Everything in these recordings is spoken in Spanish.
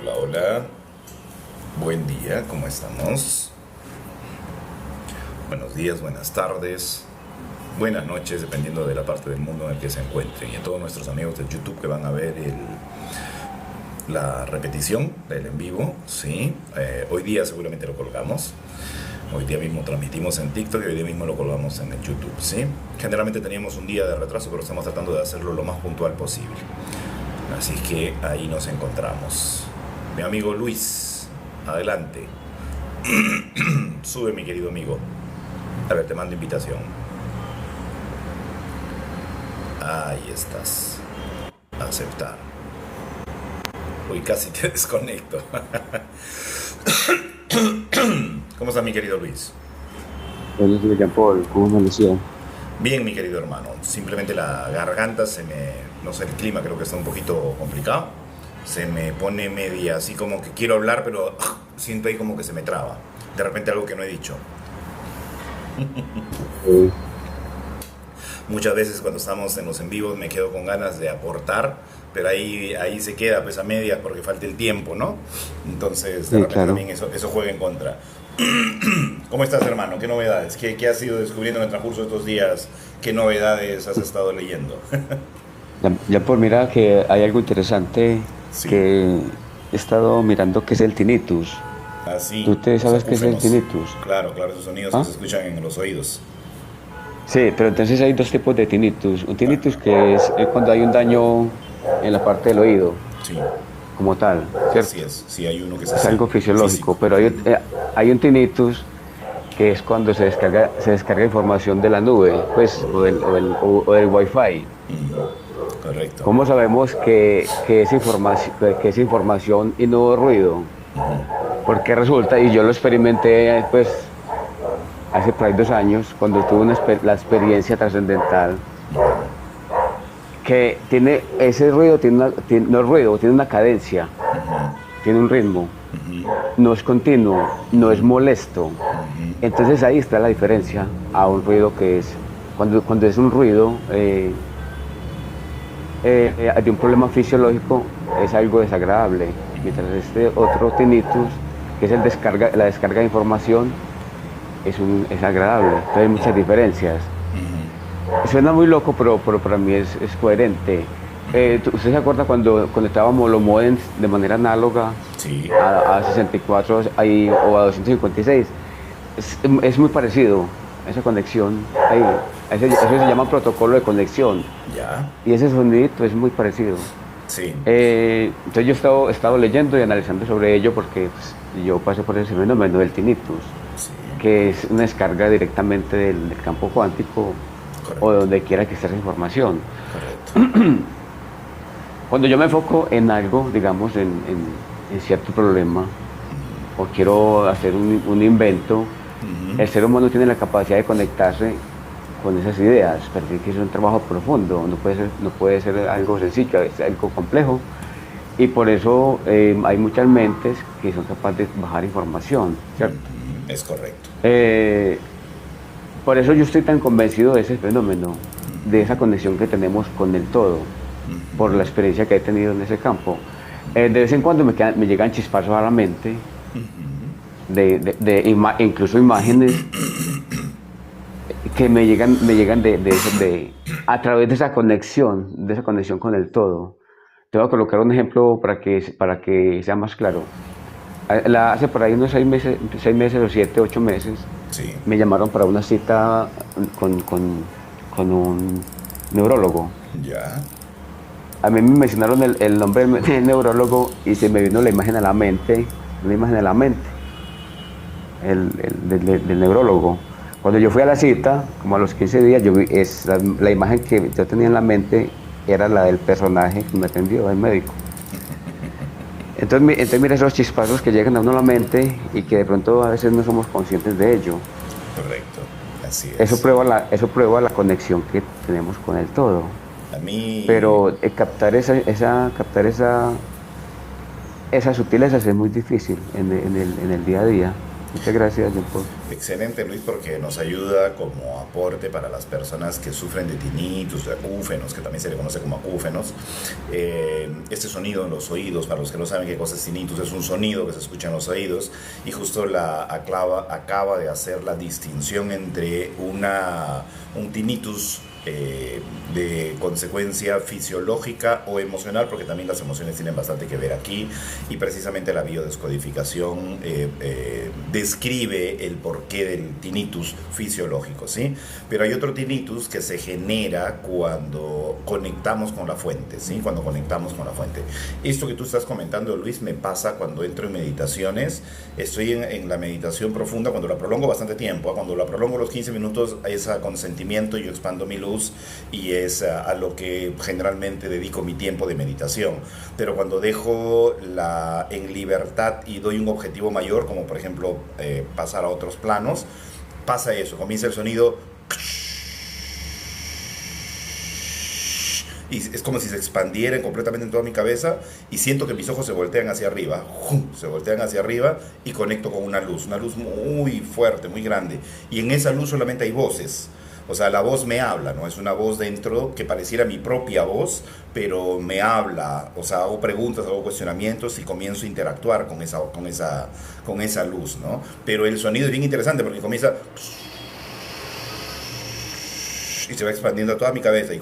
Hola, hola. Buen día, ¿cómo estamos? Buenos días, buenas tardes, buenas noches, dependiendo de la parte del mundo en el que se encuentren. Y a todos nuestros amigos de YouTube que van a ver la repetición del en vivo, ¿sí? Hoy día seguramente lo colgamos. Hoy día mismo transmitimos en TikTok y hoy día mismo lo colgamos en el YouTube, ¿sí? Generalmente teníamos un día de retraso, pero estamos tratando de hacerlo lo más puntual posible. Así que ahí nos encontramos. Mi amigo Luis, adelante. Sube, mi querido amigo. A ver, te mando invitación. Ahí estás. Aceptar. Uy, casi te desconecto. ¿Cómo está mi querido Luis? Buenos días, Jean Paul. ¿Cómo amanecía? Bien, mi querido hermano. Simplemente la garganta no sé, el clima creo que está un poquito complicado. Se me pone media así como que quiero hablar, pero siento ahí como que se me traba. De repente algo que no he dicho. Eh, Muchas veces cuando estamos en los en vivos me quedo con ganas de aportar, pero ahí se queda pues a medias porque falta el tiempo, ¿no? Entonces de sí, repente claro. también eso juega en contra. ¿Cómo estás, hermano? ¿Qué novedades? ¿Qué has ido descubriendo en el transcurso de estos días? ¿Qué novedades has estado leyendo? Jean Paul, mira que hay algo interesante Sí, que he estado mirando que es el tinnitus. así, ¿Tú te los sabes qué es el acúfenos. tinnitus? Claro, claro, esos sonidos que ¿Ah? se escuchan en los oídos. Sí, pero entonces hay dos tipos de tinnitus. Un tinnitus Ajá, que es cuando hay un daño en la parte del oído, sí, como tal, así ¿cierto? es. Sí, hay uno que es Es así, algo físico. fisiológico, pero hay un tinnitus que es cuando se descarga información de la nube, pues, o del Wi-Fi. Correcto. ¿Cómo sabemos que es información y no ruido? Porque resulta, y yo lo experimenté pues hace por ahí 2 años, cuando tuve la experiencia trascendental, que tiene ese ruido, no es ruido, tiene una cadencia, tiene un ritmo, no es continuo, no es molesto. Entonces ahí está la diferencia a un ruido que es, cuando es un ruido de un problema fisiológico, es algo desagradable, mientras este otro tinnitus, que es la descarga de información, es agradable. Entonces hay muchas diferencias. Suena muy loco, pero para mí es coherente. ¿Usted se acuerda cuando conectábamos los modems de manera análoga Sí, a 64 o a 256? Es muy parecido esa conexión ahí. Eso se llama protocolo de conexión. ya, Y ese sonidito es muy parecido. sí, Entonces yo he estado leyendo y analizando sobre ello porque pues, yo pasé por ese fenómeno del tinnitus, sí, que es una descarga directamente del campo cuántico o de correcto, donde quiera que esté esa información. correcto. Cuando yo me enfoco en algo, digamos, en cierto problema, o quiero hacer un invento, el ser humano tiene la capacidad de conectarse con esas ideas, pero tiene que ser un trabajo profundo, no puede ser algo sencillo, es algo complejo. Y por eso hay muchas mentes que son capaces de bajar información, ¿cierto? Es correcto. Eh, por eso yo estoy tan convencido de ese fenómeno, de esa conexión que tenemos con el todo, por la experiencia que he tenido en ese campo. De vez en cuando me llegan chispazos a la mente, incluso imágenes que me llegan a través de esa conexión con el todo. Te voy a colocar un ejemplo para que sea más claro. Hace por ahí unos 6 meses o 7, 8 meses, Sí, me llamaron para una cita con un neurólogo. ya, A mí me mencionaron el nombre del neurólogo y se me vino la imagen a la mente, una imagen a la mente, del neurólogo. Cuando yo fui a la cita, como a los 15 días, la imagen que yo tenía en la mente era la del personaje que me atendió, el médico. Entonces mira esos chispazos que llegan a uno a la mente y que de pronto a veces no somos conscientes de ello. correcto. Así Eso es. prueba la conexión que tenemos con el todo. A mí, Pero captar esas sutilezas es muy difícil en el día a día. Muchas gracias, Jean Paul. Excelente, Luis, porque nos ayuda como aporte para las personas que sufren de tinnitus, de acúfenos, que también se le conoce como acúfenos. Este sonido en los oídos, para los que no saben qué cosa es tinnitus, es un sonido que se escucha en los oídos, y justo acaba de hacer la distinción entre un tinnitus de consecuencia fisiológica o emocional, porque también las emociones tienen bastante que ver aquí, y precisamente la biodescodificación describe el porqué del tinnitus fisiológico, ¿sí? Pero hay otro tinnitus que se genera cuando conectamos con la fuente, ¿sí? Cuando conectamos con la fuente. Esto que tú estás comentando, Luis, me pasa cuando entro en meditaciones. Estoy en la meditación profunda, cuando la prolongo bastante tiempo, cuando la prolongo los 15 minutos es a consentimiento, yo expando mi luz, y es a lo que generalmente dedico mi tiempo de meditación. Pero cuando dejo en libertad y doy un objetivo mayor, como por ejemplo pasar a otros planos, pasa eso, comienza el sonido y es como si se expandieran completamente en toda mi cabeza, y siento que mis ojos se voltean hacia arriba, y conecto con una luz muy fuerte, muy grande, y en esa luz solamente hay voces. O sea, la voz me habla, ¿no? Es una voz dentro que pareciera mi propia voz, pero me habla. O sea, hago preguntas, hago cuestionamientos y comienzo a interactuar con esa luz, ¿no? Pero el sonido es bien interesante porque comienza y se va expandiendo a toda mi cabeza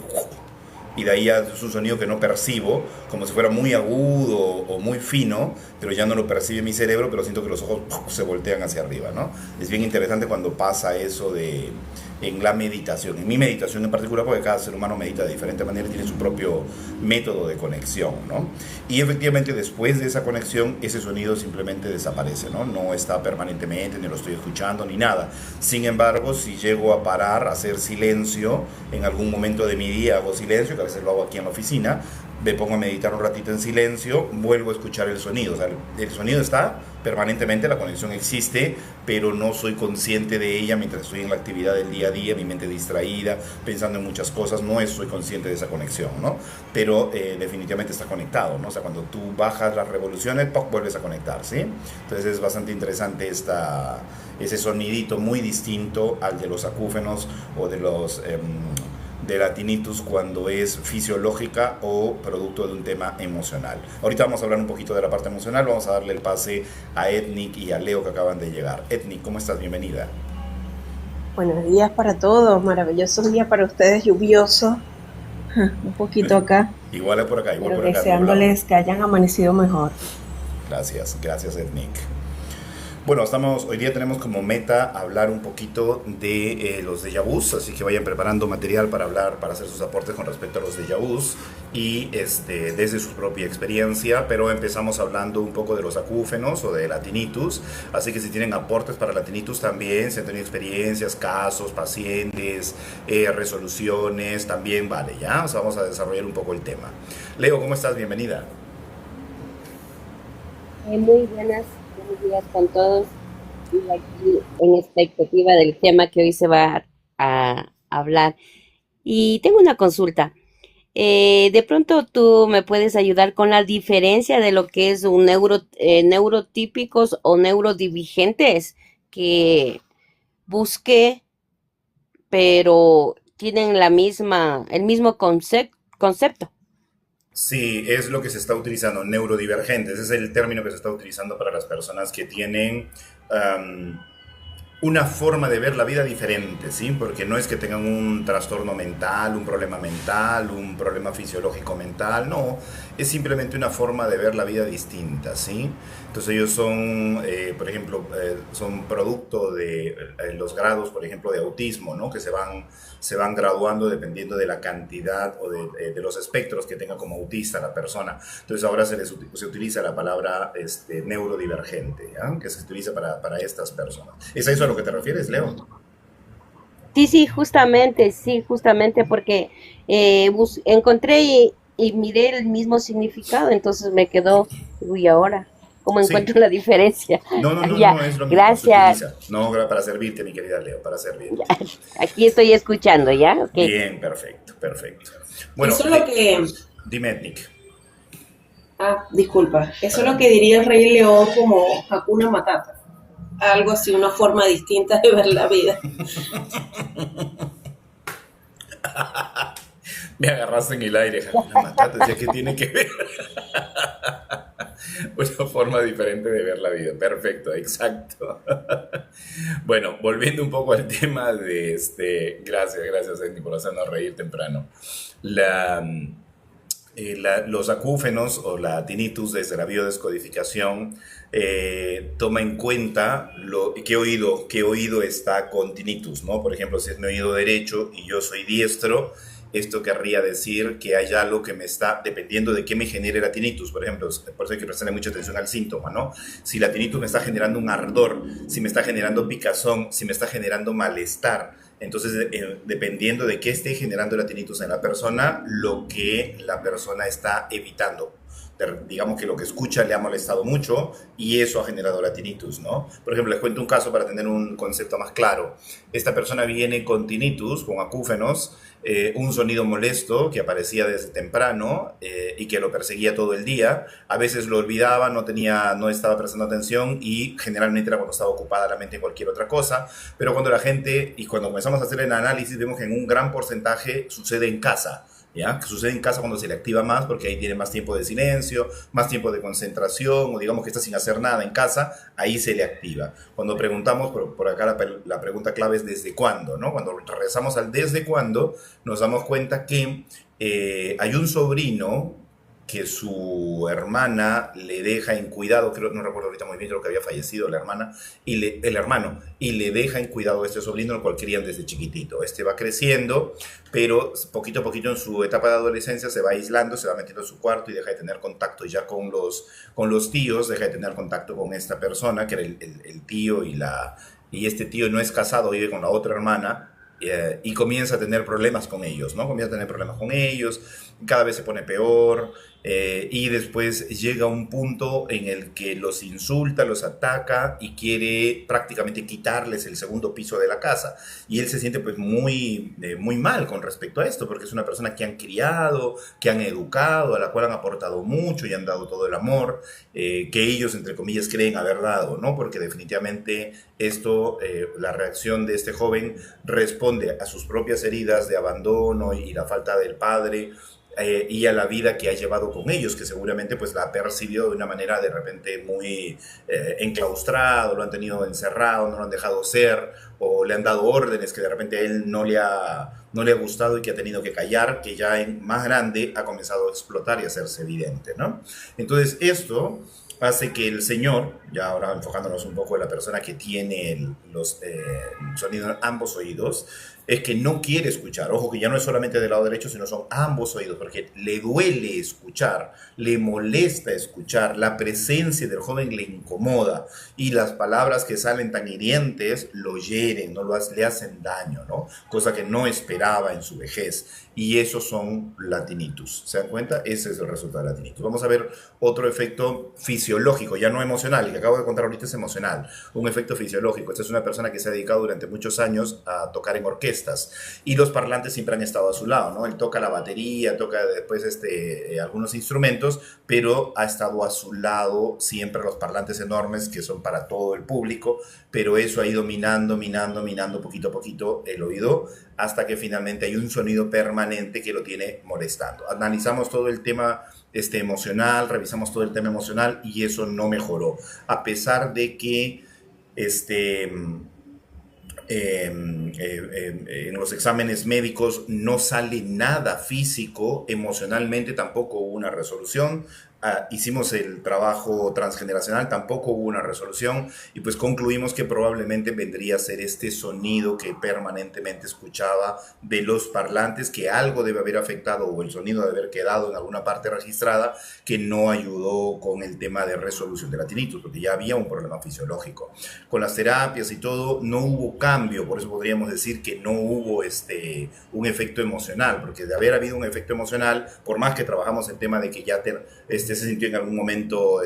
y de ahí ya es un sonido que no percibo, como si fuera muy agudo o muy fino, pero ya no lo percibe mi cerebro, pero siento que los ojos se voltean hacia arriba, ¿no? Es bien interesante cuando pasa eso en la meditación, en mi meditación en particular, porque cada ser humano medita de diferente manera y tiene su propio método de conexión, ¿no? Y efectivamente después de esa conexión, ese sonido simplemente desaparece, ¿no? No está permanentemente, ni lo estoy escuchando, ni nada. Sin embargo, si llego a parar, a hacer silencio, en algún momento de mi día hago silencio, que a veces lo hago aquí en la oficina, me pongo a meditar un ratito en silencio, vuelvo a escuchar el sonido. O sea, el sonido está permanentemente, la conexión existe, pero no soy consciente de ella mientras estoy en la actividad del día a día, mi mente distraída, pensando en muchas cosas, no soy consciente de esa conexión, ¿no? Pero definitivamente está conectado, ¿no? O sea, cuando tú bajas las revoluciones, ¡poc!, vuelves a conectar, ¿sí? Entonces es bastante interesante ese sonidito muy distinto al de los acúfenos o de la tinnitus cuando es fisiológica o producto de un tema emocional. Ahorita vamos a hablar un poquito de la parte emocional, vamos a darle el pase a Etnic y a Leo que acaban de llegar. Etnic, ¿cómo estás? Bienvenida. Buenos días para todos, maravilloso día para ustedes, lluvioso, un poquito acá, Igual es por acá, igual pero por acá. deseándoles que hayan amanecido mejor. Gracias Etnic. Bueno, hoy día tenemos como meta hablar un poquito de los déjà vus, así que vayan preparando material para hacer sus aportes con respecto a los déjà vus y desde su propia experiencia, pero empezamos hablando un poco de los acúfenos o de la tinnitus, así que si tienen aportes para la tinnitus también, si han tenido experiencias, casos, pacientes, resoluciones, también vale, ¿ya? O sea, vamos a desarrollar un poco el tema. Leo, ¿cómo estás? Bienvenida. Muy buenos días con todos y aquí en expectativa del tema que hoy se va a hablar. Y tengo una consulta. De pronto tú me puedes ayudar con la diferencia de lo que es un neurotípicos o neurodivergentes que busqué, pero tienen el mismo concepto. Sí, es lo que se está utilizando, neurodivergentes, es el término que se está utilizando para las personas que tienen una forma de ver la vida diferente, ¿sí? Porque no es que tengan un trastorno mental, un problema fisiológico mental, no, es simplemente una forma de ver la vida distinta, ¿sí? Entonces ellos son, por ejemplo, son producto de los grados, por ejemplo, de autismo, ¿no? Que se van graduando dependiendo de la cantidad o de los espectros que tenga como autista la persona. Entonces ahora se utiliza la palabra neurodivergente, ¿ya? Que se utiliza para estas personas. ¿Es a eso a lo que te refieres, Leo? Sí, justamente porque encontré y miré el mismo significado, entonces me quedó, uy, ahora, ¿cómo Sí. encuentro la diferencia? No, Ya, es lo mismo, se gracias. utiliza. No, para servirte, mi querida Leo, para servirte. Aquí estoy escuchando, ¿ya? Okay. Bien, perfecto. Bueno, Eso es lo que... dime, Etnic. disculpa, eso es lo que diría el Rey León como Hakuna Matata. algo así, una forma distinta de ver la vida. Me agarraste en el aire, Jamila Matata, decía que tiene que ver. Una forma diferente de ver la vida. Perfecto, exacto. Bueno, volviendo un poco al tema de gracias, Andy, por hacernos reír temprano. La, los acúfenos o la tinnitus desde la biodescodificación toma en cuenta qué oído está con tinnitus, ¿no? Por ejemplo, si es mi oído derecho y yo soy diestro, esto querría decir que hay algo que me está, dependiendo de qué me genere la tinnitus, por ejemplo, por eso hay que prestarle mucha atención al síntoma, ¿no? Si la tinnitus me está generando un ardor, si me está generando picazón, si me está generando malestar, entonces dependiendo de qué esté generando la tinnitus en la persona, lo que la persona está evitando. Digamos que lo que escucha le ha molestado mucho y eso ha generado la tinnitus, ¿no? Por ejemplo, les cuento un caso para tener un concepto más claro. Esta persona viene con tinnitus, con acúfenos, un sonido molesto que aparecía desde temprano y que lo perseguía todo el día. A veces lo olvidaba, no estaba prestando atención y generalmente era cuando estaba ocupada la mente en cualquier otra cosa. Pero cuando cuando comenzamos a hacer el análisis, vemos que en un gran porcentaje sucede en casa. ¿Ya? Que sucede en casa cuando se le activa más porque ahí tiene más tiempo de silencio, más tiempo de concentración, o digamos que está sin hacer nada en casa, ahí se le activa. Cuando preguntamos, por acá la pregunta clave es ¿desde cuándo? ¿No? Cuando regresamos al desde cuándo, nos damos cuenta que hay un sobrino que su hermana le deja en cuidado, no recuerdo ahorita muy bien, creo que había fallecido la hermana, el hermano, y le deja en cuidado a este sobrino, el cual querían desde chiquitito. Este va creciendo, pero poquito a poquito en su etapa de adolescencia se va aislando, se va metiendo en su cuarto y deja de tener contacto ya con los tíos, deja de tener contacto con esta persona, que era el tío, y este tío no es casado, vive con la otra hermana, y comienza a tener problemas con ellos, ¿no? Comienza a tener problemas con ellos, cada vez se pone peor, y después llega un punto en el que los insulta, los ataca y quiere prácticamente quitarles el segundo piso de la casa. Y él se siente pues muy mal con respecto a esto, porque es una persona que han criado, que han educado, a la cual han aportado mucho y han dado todo el amor que ellos, entre comillas, creen haber dado, ¿no? Porque definitivamente esto, la reacción de este joven responde a sus propias heridas de abandono y la falta del padre, y a la vida que ha llevado con ellos, que seguramente pues la ha percibido de una manera de repente muy enclaustrado, lo han tenido encerrado, no lo han dejado ser, o le han dado órdenes que de repente a él no le ha gustado y que ha tenido que callar, que ya más grande ha comenzado a explotar y a hacerse evidente, ¿no? Entonces esto hace que el señor, ya ahora enfocándonos un poco en la persona que tiene los sonidos en ambos oídos, es que no quiere escuchar. Ojo, que ya no es solamente del lado derecho, sino son ambos oídos, porque le duele escuchar, le molesta escuchar, la presencia del joven le incomoda y las palabras que salen tan hirientes lo hieren, ¿no? Le hacen daño, ¿no? Cosa que no esperaba en su vejez. Y esos son la tinnitus. ¿Se dan cuenta? Ese es el resultado de la tinnitus. Vamos a ver otro efecto fisiológico, ya no emocional. El que acabo de contar ahorita es emocional. Un efecto fisiológico. Esta es una persona que se ha dedicado durante muchos años a tocar en orquestas. Y los parlantes siempre han estado a su lado, ¿no? Él toca la batería, toca después algunos instrumentos, pero ha estado a su lado siempre los parlantes enormes que son para todo el público, pero eso ha ido minando poquito a poquito el oído, hasta que finalmente hay un sonido permanente que lo tiene molestando. Analizamos todo el tema emocional, revisamos todo el tema emocional y eso no mejoró, a pesar de que en los exámenes médicos no sale nada físico, emocionalmente tampoco hubo una resolución. Hicimos el trabajo transgeneracional, tampoco hubo una resolución y pues concluimos que probablemente vendría a ser este sonido que permanentemente escuchaba de los parlantes, que algo debe haber afectado o el sonido debe haber quedado en alguna parte registrada que no ayudó con el tema de resolución de la tinnitus, porque ya había un problema fisiológico. Con las terapias y todo no hubo cambio, por eso podríamos decir que no hubo un efecto emocional, porque de haber habido un efecto emocional, por más que trabajamos el tema de que ya se sintió en algún momento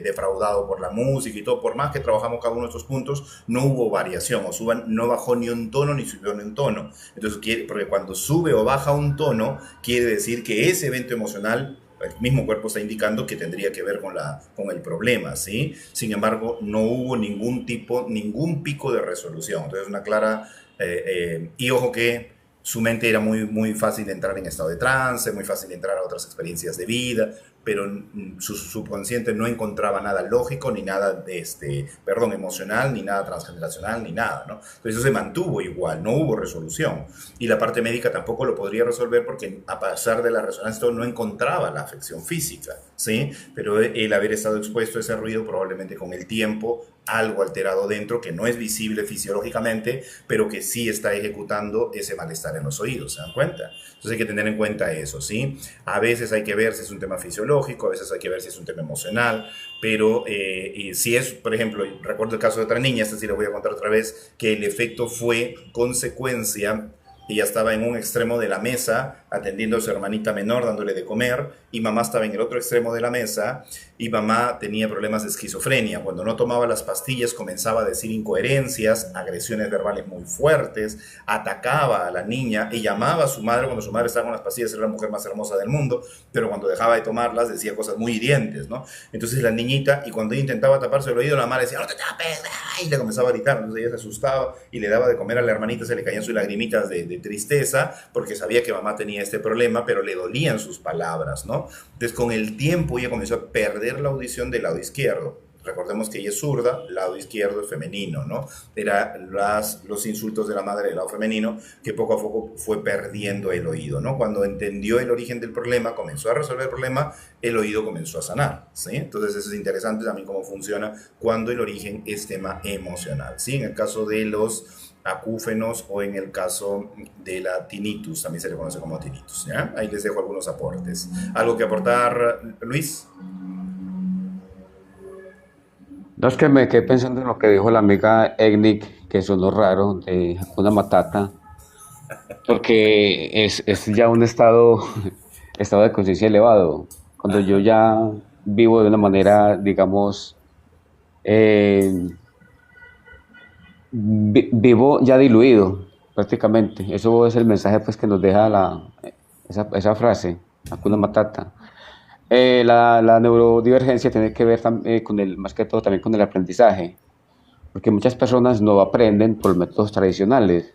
defraudado por la música y todo, por más que trabajamos cada uno de estos puntos, no hubo variación, no bajó ni un tono ni subió ni un tono. Entonces, porque cuando sube o baja un tono, quiere decir que ese evento emocional el mismo cuerpo está indicando que tendría que ver con el problema, ¿sí? Sin embargo, no hubo ningún pico de resolución. Entonces, una clara... y ojo que su mente era muy fácil de entrar en estado de trance, muy fácil de entrar a otras experiencias de vida, pero su subconsciente no encontraba nada lógico, ni nada emocional, ni nada transgeneracional, ni nada, ¿no? Entonces eso se mantuvo igual, no hubo resolución. Y la parte médica tampoco lo podría resolver porque a pesar de la resonancia no encontraba la afección física, ¿sí? Pero el haber estado expuesto a ese ruido probablemente con el tiempo algo alterado dentro que no es visible fisiológicamente, pero que sí está ejecutando ese malestar en los oídos, ¿se dan cuenta? Entonces hay que tener en cuenta eso, ¿sí? A veces hay que ver si es un tema fisiológico, a veces hay que ver si es un tema emocional, pero si es, por ejemplo, recuerdo el caso de otra niña, esta sí lo voy a contar otra vez, que el efecto fue consecuencia. Ella estaba en un extremo de la mesa atendiendo a su hermanita menor, dándole de comer, y mamá estaba en el otro extremo de la mesa, y mamá tenía problemas de esquizofrenia. Cuando no tomaba las pastillas comenzaba a decir incoherencias, agresiones verbales muy fuertes, atacaba a la niña y llamaba a su madre cuando su madre estaba con las pastillas, era la mujer más hermosa del mundo, pero cuando dejaba de tomarlas decía cosas muy hirientes, ¿no? Entonces la niñita, y cuando ella intentaba taparse el oído, la madre decía, no te tapes, y le comenzaba a gritar. Entonces ella se asustaba y le daba de comer a la hermanita, se le caían sus lagrimitas de tristeza, porque sabía que mamá tenía este problema, pero le dolían sus palabras, ¿no? Entonces con el tiempo ella comenzó a perder la audición del lado izquierdo. Recordemos que ella es zurda, lado izquierdo es femenino, ¿no? Eran los insultos de la madre del lado femenino que poco a poco fue perdiendo el oído, ¿no? Cuando entendió el origen del problema, comenzó a resolver el problema, el oído comenzó a sanar, ¿sí? Entonces eso es interesante también cómo funciona cuando el origen es tema emocional, ¿sí? En el caso de los acúfenos o en el caso de la tinnitus, también se le conoce como tinnitus, ¿ya? Ahí les dejo algunos aportes. ¿Algo que aportar, Luis? No, es que me quedé pensando en lo que dijo la amiga Egnic, que sonó raro, de Hakuna Matata, porque es ya un estado de conciencia elevado. Cuando yo ya vivo de una manera, digamos, eh, vivo ya diluido, prácticamente. Eso es el mensaje pues, que nos deja esa frase, Hakuna Matata. La neurodivergencia tiene que ver más que todo también con el aprendizaje, porque muchas personas no aprenden por métodos tradicionales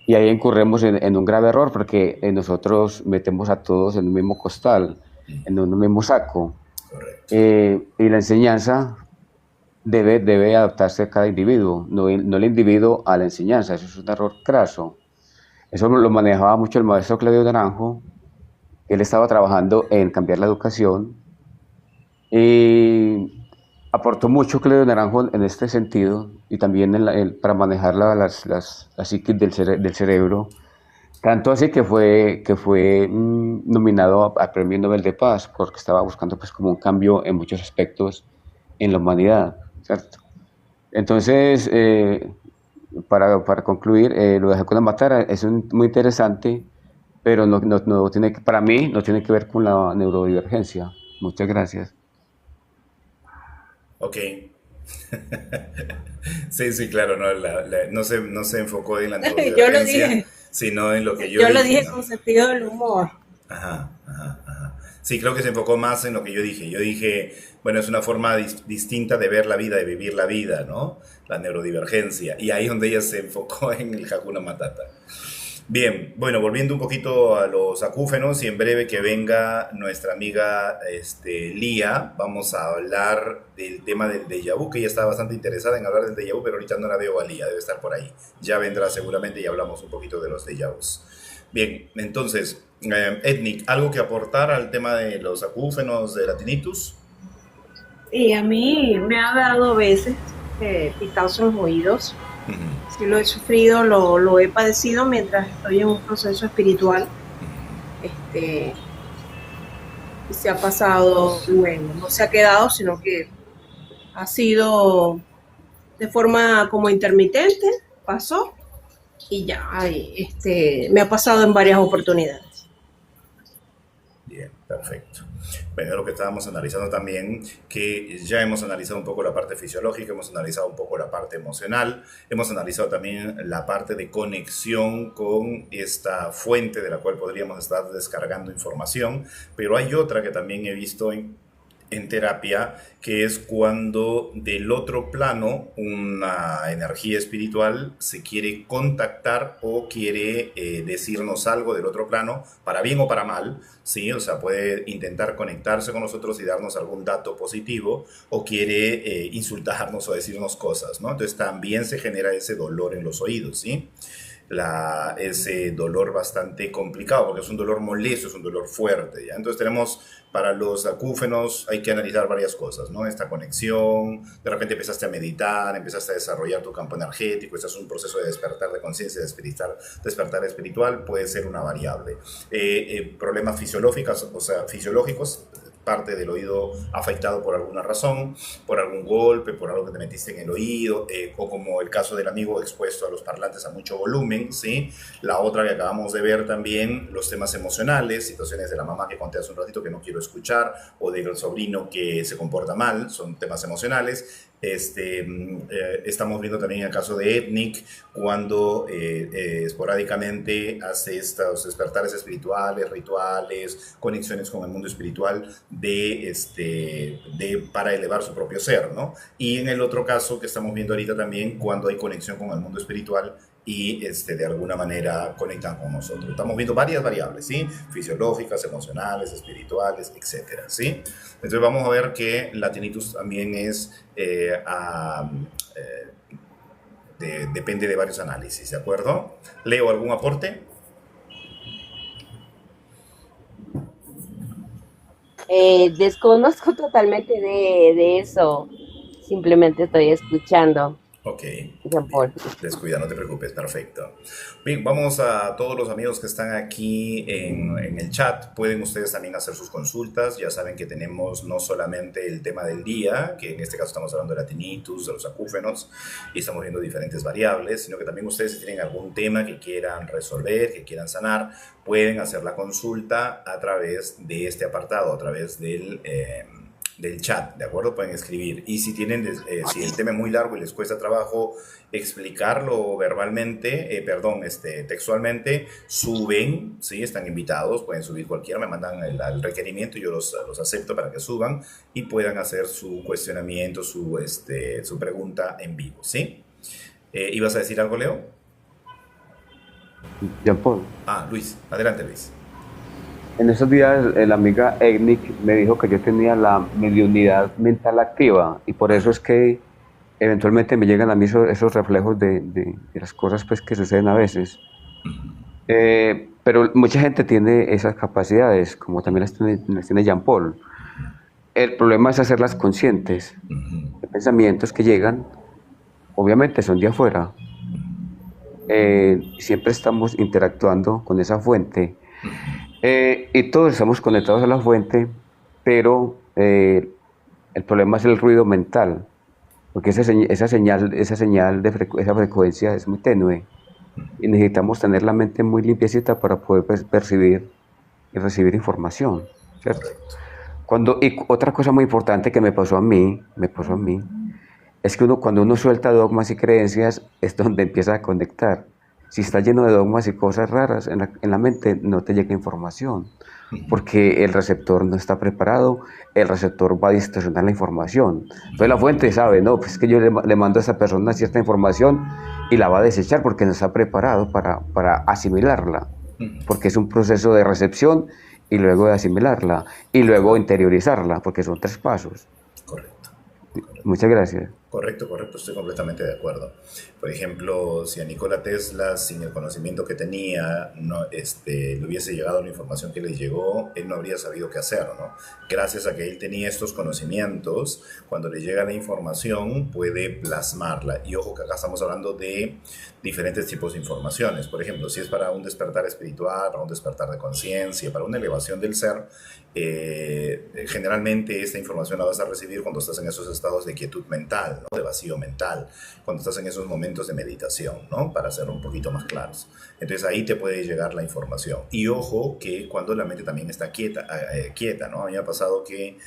y ahí incurremos en un grave error porque nosotros metemos a todos en un mismo costal, en un mismo saco. Correcto. Y la enseñanza debe adaptarse a cada individuo, no el individuo a la enseñanza. Eso es un error craso. Eso lo manejaba mucho el maestro Claudio Naranjo. Él estaba trabajando en cambiar la educación y aportó mucho Claudio Naranjo en este sentido y también para manejar la psiquis del cerebro. Tanto así que fue nominado al Premio Nobel de Paz porque estaba buscando pues, como un cambio en muchos aspectos en la humanidad, ¿cierto? Entonces, para concluir, lo de Hakuna Matata es muy interesante, pero no tiene para mí no tiene que ver con la neurodivergencia. Muchas gracias. Ok. Sí, claro, no se enfocó en la neurodivergencia, Yo lo dije. Sino en lo que Yo lo dije, dije ¿no? con sentido del humor. Ajá. Sí, creo que se enfocó más en lo que yo dije. Yo dije, bueno, es una forma distinta de ver la vida, de vivir la vida, ¿no? La neurodivergencia. Y ahí es donde ella se enfocó en el Hakuna Matata. Bien, bueno, volviendo un poquito a los acúfenos y en breve que venga nuestra amiga Lía, vamos a hablar del tema del déjà vu, que ella está bastante interesada en hablar del déjà vu, pero ahorita no la veo a Lía, debe estar por ahí. Ya vendrá seguramente y hablamos un poquito de los déjà vus. Bien, entonces, Etnic, ¿algo que aportar al tema de los acúfenos, de la tinnitus? Y a mí me ha dado a veces picazos en los oídos. Sí lo he sufrido, lo he padecido mientras estoy en un proceso espiritual. Y se ha pasado luego. No se ha quedado, sino que ha sido de forma como intermitente, pasó y ya me ha pasado en varias oportunidades. Bien, perfecto. Bueno, lo que estábamos analizando también, que ya hemos analizado un poco la parte fisiológica, hemos analizado un poco la parte emocional, hemos analizado también la parte de conexión con esta fuente de la cual podríamos estar descargando información, pero hay otra que también he visto en terapia, que es cuando del otro plano una energía espiritual se quiere contactar o quiere decirnos algo del otro plano, para bien o para mal, ¿sí? O sea, puede intentar conectarse con nosotros y darnos algún dato positivo, o quiere insultarnos o decirnos cosas, ¿no? Entonces también se genera ese dolor en los oídos, ¿sí? Ese dolor bastante complicado, porque es un dolor molesto, es un dolor fuerte, ¿ya? Entonces tenemos, para los acúfenos hay que analizar varias cosas, ¿no? Esta conexión, de repente empezaste a meditar, empezaste a desarrollar tu campo energético, este es un proceso de despertar de conciencia, despertar espiritual, puede ser una variable. Problemas fisiológicos, o sea, fisiológicos, parte del oído afectado por alguna razón, por algún golpe, por algo que te metiste en el oído, o como el caso del amigo expuesto a los parlantes a mucho volumen, ¿sí? La otra que acabamos de ver también, los temas emocionales, situaciones de la mamá que conté hace un ratito que no quiero escuchar, o del sobrino que se comporta mal, son temas emocionales. Estamos viendo también el caso de Ethnic, cuando esporádicamente hace estos despertares espirituales, rituales, conexiones con el mundo espiritual para elevar su propio ser, ¿no? Y en el otro caso que estamos viendo ahorita también, cuando hay conexión con el mundo espiritual y de alguna manera conectan con nosotros. Estamos viendo varias variables, ¿sí? Fisiológicas, emocionales, espirituales, etcétera, ¿sí? Entonces vamos a ver que la tinnitus también depende de varios análisis, ¿de acuerdo? Leo, ¿algún aporte? Desconozco totalmente de eso. Simplemente estoy escuchando. Ok, Jean Paul. descuida, no te preocupes, perfecto. Bien, vamos a todos los amigos que están aquí en el chat. Pueden ustedes también hacer sus consultas. Ya saben que tenemos no solamente el tema del día, que en este caso estamos hablando de la tinnitus, de los acúfenos, y estamos viendo diferentes variables, sino que también ustedes, si tienen algún tema que quieran resolver, que quieran sanar, pueden hacer la consulta a través de este apartado, a través del chat, ¿de acuerdo? Pueden escribir. Y si si el tema es muy largo y les cuesta trabajo explicarlo verbalmente, textualmente, suben, ¿sí? Están invitados, pueden subir cualquiera, me mandan el requerimiento y yo los acepto para que suban y puedan hacer su cuestionamiento, su pregunta en vivo, ¿sí? ¿Ibas a decir algo, Leo? Jean Paul. Luis, adelante, Luis. En esos días la amiga Egnic me dijo que yo tenía la mediunidad mental activa y por eso es que eventualmente me llegan a mí esos reflejos de las cosas pues, que suceden a veces. Pero mucha gente tiene esas capacidades, como también las tiene Jean Paul. El problema es hacerlas conscientes. Los pensamientos que llegan, obviamente son de afuera. Siempre estamos interactuando con esa fuente. Y todos estamos conectados a la fuente, pero el problema es el ruido mental, porque esa señal esa frecuencia es muy tenue y necesitamos tener la mente muy limpiecita para poder percibir y recibir información, ¿cierto? Y otra cosa muy importante que me pasó a mí, es que cuando uno suelta dogmas y creencias es donde empieza a conectar. Si está lleno de dogmas y cosas raras en la mente, no te llega información, porque el receptor no está preparado, el receptor va a distorsionar la información. Entonces la fuente sabe, no, pues es que yo le mando a esa persona cierta información y la va a desechar porque no está preparado para asimilarla, porque es un proceso de recepción y luego de asimilarla y luego interiorizarla, porque son 3 pasos. Correcto. Muchas gracias. Correcto, estoy completamente de acuerdo. Por ejemplo, si a Nikola Tesla, sin el conocimiento que tenía, le hubiese llegado la información que le llegó, él no habría sabido qué hacer, ¿no? Gracias a que él tenía estos conocimientos, cuando le llega la información, puede plasmarla. Y ojo que acá estamos hablando de diferentes tipos de informaciones. Por ejemplo, si es para un despertar espiritual, para un despertar de conciencia, para una elevación del ser, generalmente esta información la vas a recibir cuando estás en esos estados de quietud mental, mental, ¿no? De vacío mental, cuando estás en esos momentos de meditación, ¿no? Para ser un poquito más claros. Entonces ahí te puede llegar la información. Y ojo que cuando la mente también está quieta, ¿no? A mí me ha pasado que,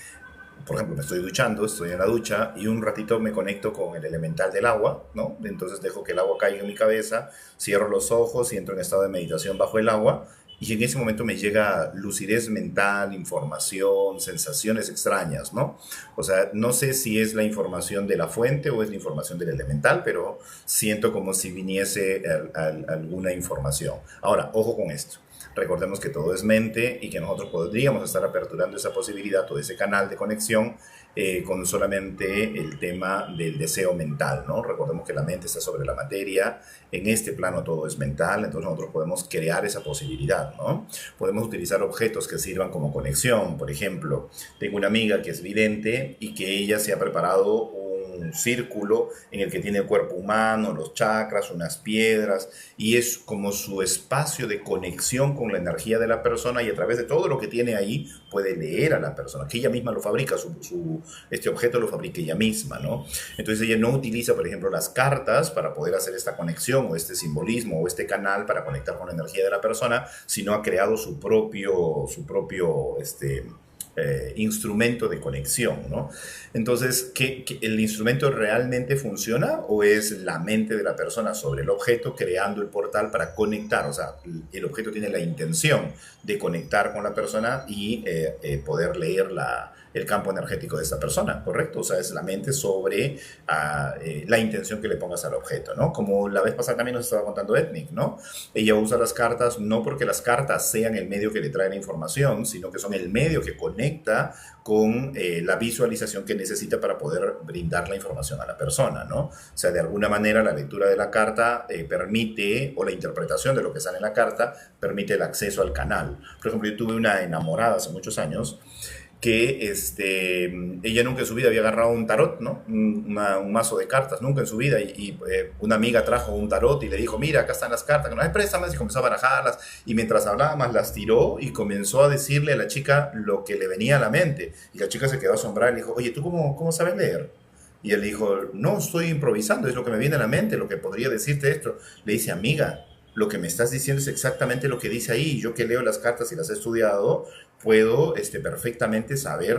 por ejemplo, me estoy duchando, estoy en la ducha y un ratito me conecto con el elemental del agua, ¿no? Entonces dejo que el agua caiga en mi cabeza, cierro los ojos y entro en estado de meditación bajo el agua. Y en ese momento me llega lucidez mental, información, sensaciones extrañas, ¿no? O sea, no sé si es la información de la fuente o es la información del elemental, pero siento como si viniese alguna información. Ahora, ojo con esto. Recordemos que todo es mente y que nosotros podríamos estar aperturando esa posibilidad o ese canal de conexión con solamente el tema del deseo mental, ¿no? Recordemos que la mente está sobre la materia, en este plano todo es mental, entonces nosotros podemos crear esa posibilidad, ¿no? Podemos utilizar objetos que sirvan como conexión. Por ejemplo, tengo una amiga que es vidente y que ella se ha preparado un círculo en el que tiene el cuerpo humano, los chakras, unas piedras, y es como su espacio de conexión con la energía de la persona, y a través de todo lo que tiene ahí puede leer a la persona, que ella misma lo fabrica, este objeto lo fabrica ella misma, ¿no? Entonces ella no utiliza, por ejemplo, las cartas para poder hacer esta conexión o este simbolismo o este canal para conectar con la energía de la persona, sino ha creado su propio instrumento de conexión, ¿no? Entonces, ¿el instrumento realmente funciona o es la mente de la persona sobre el objeto creando el portal para conectar? O sea, el objeto tiene la intención de conectar con la persona y poder leer el campo energético de esa persona, ¿correcto? O sea, es la mente sobre la intención que le pongas al objeto, ¿no? Como la vez pasada también nos estaba contando Ethnic, ¿no? Ella usa las cartas no porque las cartas sean el medio que le trae la información, sino que son el medio que conecta con la visualización que necesita para poder brindar la información a la persona, ¿no? O sea, de alguna manera la lectura de la carta permite, o la interpretación de lo que sale en la carta, permite el acceso al canal. Por ejemplo, yo tuve una enamorada hace muchos años que ella nunca en su vida había agarrado un tarot, ¿no? Un mazo de cartas, nunca en su vida, y una amiga trajo un tarot y le dijo, mira, acá están las cartas, que no hay préstamas, y comenzó a barajarlas, y mientras hablaba más las tiró y comenzó a decirle a la chica lo que le venía a la mente, y la chica se quedó asombrada y le dijo, oye, ¿tú cómo sabes leer? Y él dijo, no, estoy improvisando, es lo que me viene a la mente, lo que podría decirte esto. Le dice, amiga, lo que me estás diciendo es exactamente lo que dice ahí. Yo que leo las cartas y las he estudiado, puedo perfectamente saber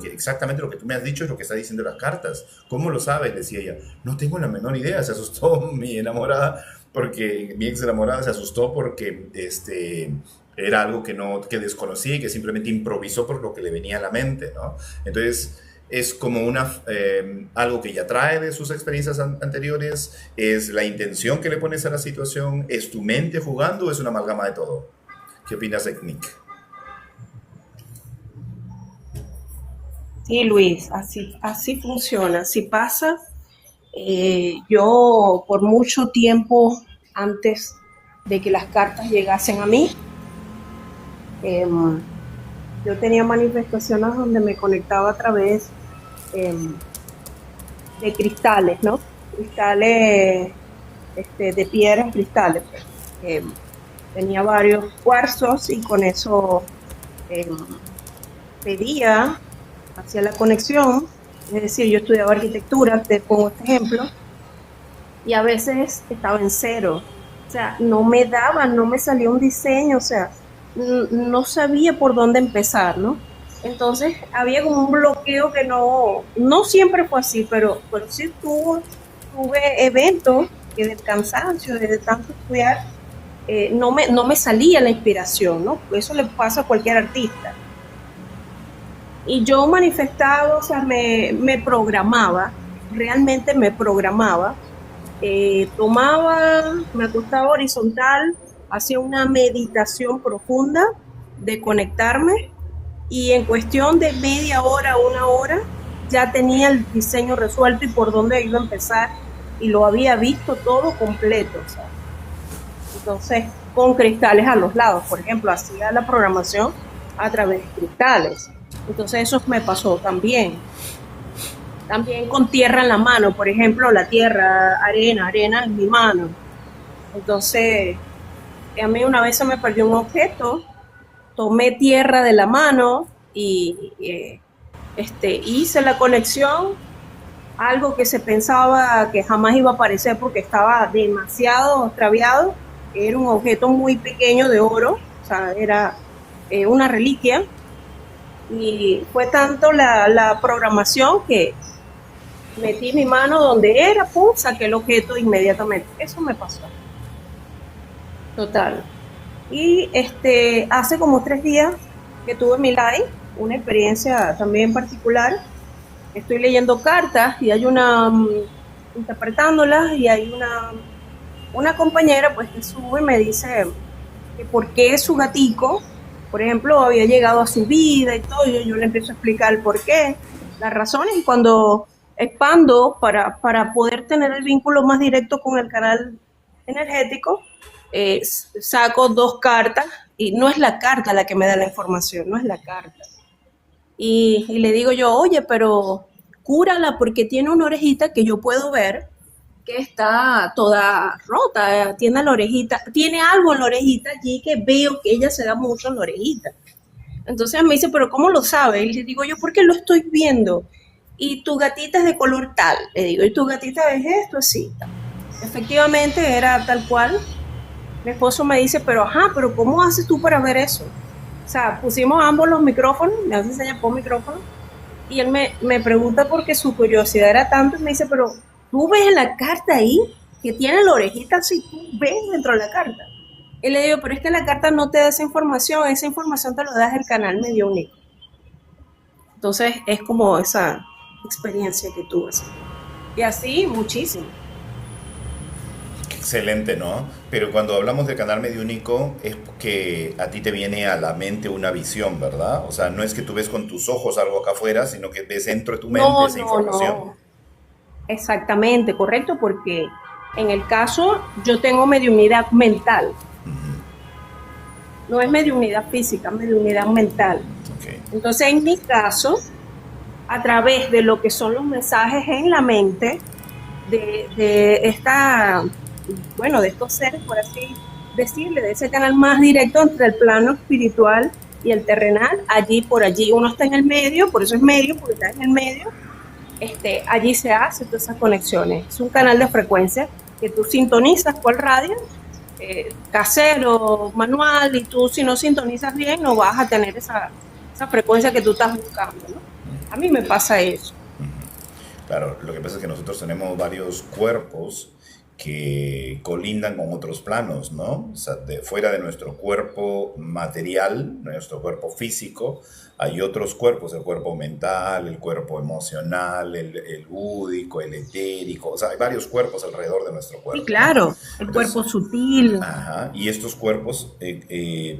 exactamente lo que tú me has dicho es lo que está diciendo las cartas. ¿Cómo lo sabes? Decía ella. No tengo la menor idea. Se asustó mi ex enamorada se asustó porque era algo que desconocía y que simplemente improvisó por lo que le venía a la mente, ¿no? Entonces es como algo que ya trae de sus experiencias anteriores, es la intención que le pones a la situación, es tu mente jugando o es una amalgama de todo. ¿Qué opinas, Nick? Sí, Luis, así funciona, así pasa. Yo por mucho tiempo antes de que las cartas llegasen a mí, yo tenía manifestaciones donde me conectaba a través de cristales, ¿no? Cristales de piedras, cristales. Tenía varios cuarzos y con eso hacía la conexión. Es decir, yo estudiaba arquitectura, te pongo este ejemplo, y a veces estaba en cero. O sea, no me salía un diseño, o sea, no sabía por dónde empezar, ¿no? Entonces había como un bloqueo que no siempre fue así, pero sí tuve eventos que del cansancio, de tanto estudiar, no me salía la inspiración, ¿no? Eso le pasa a cualquier artista. Y yo manifestaba, o sea, me programaba, realmente me programaba, me acostaba horizontal, hacía una meditación profunda de conectarme, y en cuestión de media hora, una hora, ya tenía el diseño resuelto y por dónde iba a empezar, y lo había visto todo completo, ¿sabes? Entonces, con cristales a los lados, por ejemplo, hacía la programación a través de cristales. Entonces eso me pasó también. También con tierra en la mano, por ejemplo, la tierra, arena en mi mano. Entonces, a mí una vez se me perdió un objeto, tomé tierra de la mano y hice la conexión algo que se pensaba que jamás iba a aparecer porque estaba demasiado extraviado. Era un objeto muy pequeño de oro, o sea, era una reliquia. Y fue tanto la programación que metí mi mano donde era, pum, saqué el objeto inmediatamente. Eso me pasó. Total. Y hace como 3 días que tuve mi live, una experiencia también particular. Estoy leyendo cartas y hay interpretándolas, y hay una compañera pues que sube y me dice que por qué su gatico, por ejemplo, había llegado a su vida y todo. Yo le empiezo a explicar el por qué, las razones, y cuando expando para poder tener el vínculo más directo con el canal energético, saco 2 cartas, y no es la carta la que me da la información, no es la carta. Y le digo yo, oye, pero cúrala porque tiene una orejita que yo puedo ver que está toda rota, tiene la orejita, tiene algo en la orejita allí que veo que ella se da mucho en la orejita. Entonces me dice, pero ¿cómo lo sabe? Y le digo yo, porque lo estoy viendo. Y tu gatita es de color tal, le digo, y tu gatita es esto, así. Efectivamente era tal cual. Mi esposo me dice, pero ¿cómo haces tú para ver eso? O sea, pusimos ambos los micrófonos, me hace señas por micrófono, y él me pregunta porque su curiosidad era tanto, y me dice, pero tú ves en la carta ahí que tiene la orejita así, tú ves dentro de la carta. Y le digo, pero es que la carta no te da esa información te lo das el canal medio único. Entonces es como esa experiencia que tuve. Y así muchísimo. Excelente, ¿no? Pero cuando hablamos de canal mediúnico es que a ti te viene a la mente una visión, ¿verdad? O sea, no es que tú ves con tus ojos algo acá afuera, sino que ves dentro de tu mente esa información. No. Exactamente, correcto, porque en el caso yo tengo mediunidad mental. No es mediunidad física, mediunidad mental. Okay. Entonces, en mi caso, a través de lo que son los mensajes en la mente de estos seres, por así decirle, de ese canal más directo entre el plano espiritual y el terrenal, por allí uno está en el medio, por eso es medio, porque está en el medio, allí se hacen todas esas conexiones. Es un canal de frecuencia que tú sintonizas por radio, casero, manual, y tú si no sintonizas bien no vas a tener esa frecuencia que tú estás buscando, ¿no? A mí me pasa eso. Claro, lo que pasa es que nosotros tenemos varios cuerpos que colindan con otros planos, ¿no? O sea, fuera de nuestro cuerpo material, nuestro cuerpo físico, hay otros cuerpos, el cuerpo mental, el cuerpo emocional, el búdico, el etérico, o sea, hay varios cuerpos alrededor de nuestro cuerpo. Sí, claro, el cuerpo sutil. Ajá, y estos cuerpos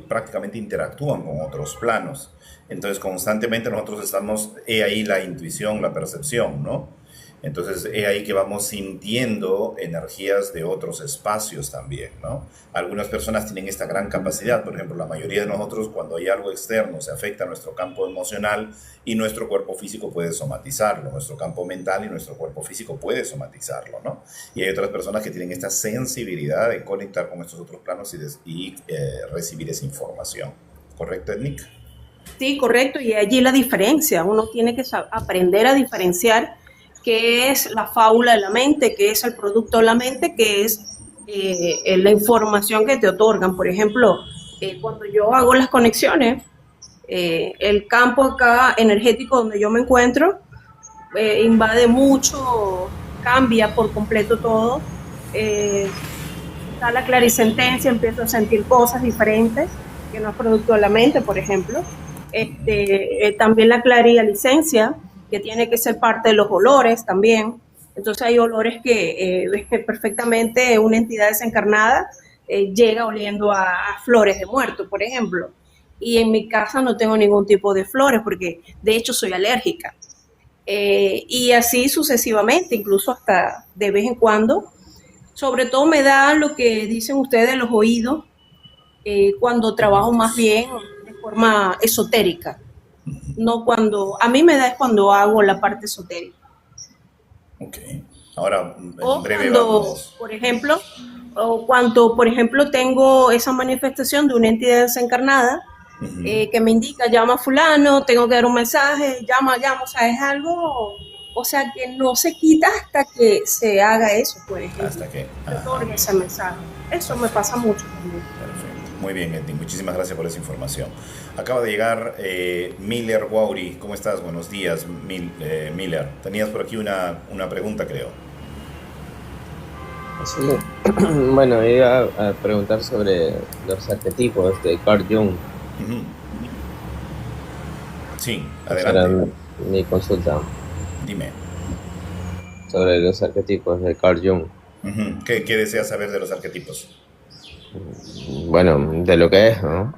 prácticamente interactúan con otros planos. Entonces, constantemente nosotros estamos, ahí la intuición, la percepción, ¿no? Entonces es ahí que vamos sintiendo energías de otros espacios también, ¿no? Algunas personas tienen esta gran capacidad, por ejemplo, la mayoría de nosotros cuando hay algo externo se afecta a nuestro campo emocional y nuestro cuerpo físico puede somatizarlo, nuestro campo mental y nuestro cuerpo físico puede somatizarlo, ¿no? Y hay otras personas que tienen esta sensibilidad de conectar con estos otros planos y recibir esa información. ¿Correcto, Ednick? Sí, correcto, y allí la diferencia, uno tiene que aprender a diferenciar qué es la fábula de la mente, qué es el producto de la mente, qué es la información que te otorgan. Por ejemplo, cuando yo hago las conexiones, el campo acá energético donde yo me encuentro invade mucho, cambia por completo todo. Está la clarisentencia, empiezo a sentir cosas diferentes que no es producto de la mente, por ejemplo. También la clarialicencia, que tiene que ser parte de los olores también. Entonces hay olores que ves que perfectamente una entidad desencarnada llega oliendo a flores de muerto, por ejemplo. Y en mi casa no tengo ningún tipo de flores porque de hecho soy alérgica. Y así sucesivamente, incluso hasta de vez en cuando. Sobre todo me da lo que dicen ustedes, los oídos, cuando trabajo más bien de forma esotérica. No cuando, a mí me da es cuando hago la parte esotérica. Ok, ahora en breve cuando, vamos. Cuando, por ejemplo, tengo esa manifestación de una entidad desencarnada que me indica, llama a fulano, tengo que dar un mensaje, llama, o sea, es algo O sea que no se quita hasta que se haga eso, por ejemplo, Hasta que... se otorgue ese mensaje. Eso me pasa mucho también. Perfecto. Muy bien, Edny. Muchísimas gracias por esa información. Acaba de llegar Miller Wauri. ¿Cómo estás? Buenos días, Miller. Tenías por aquí una pregunta, creo. Sí. Bueno, iba a preguntar sobre los arquetipos de Carl Jung. Ujú. Sí, Esa era adelante. mi consulta Dime. sobre los arquetipos de Carl Jung. Ujú. ¿Qué deseas saber de los arquetipos? Bueno, de lo que es, ¿no?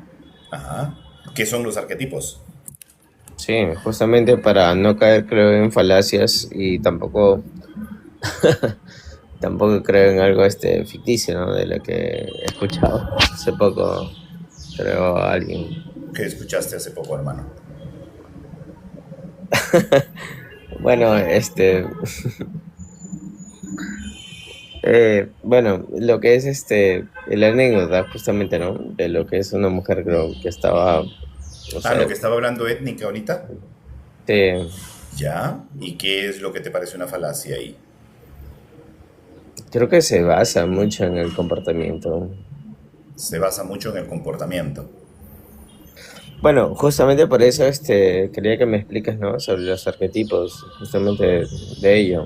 Ajá. ¿Qué son los arquetipos? Sí, justamente para no caer, creo, en falacias y tampoco creo en algo ficticio, ¿no? De lo que he escuchado hace poco, creo, a alguien. ¿Qué escuchaste hace poco, hermano? Bueno, bueno, lo que es la anécdota justamente, ¿no? De lo que es una mujer, creo, que estaba, no Ah, lo sé, que estaba hablando étnica ahorita. este, ¿Ya? ¿Y qué es lo que te parece una falacia ahí? creo que se basa mucho en el comportamiento. Se basa mucho en el comportamiento. Bueno, justamente por eso quería que me expliques, ¿no? Sobre los arquetipos, justamente de ello.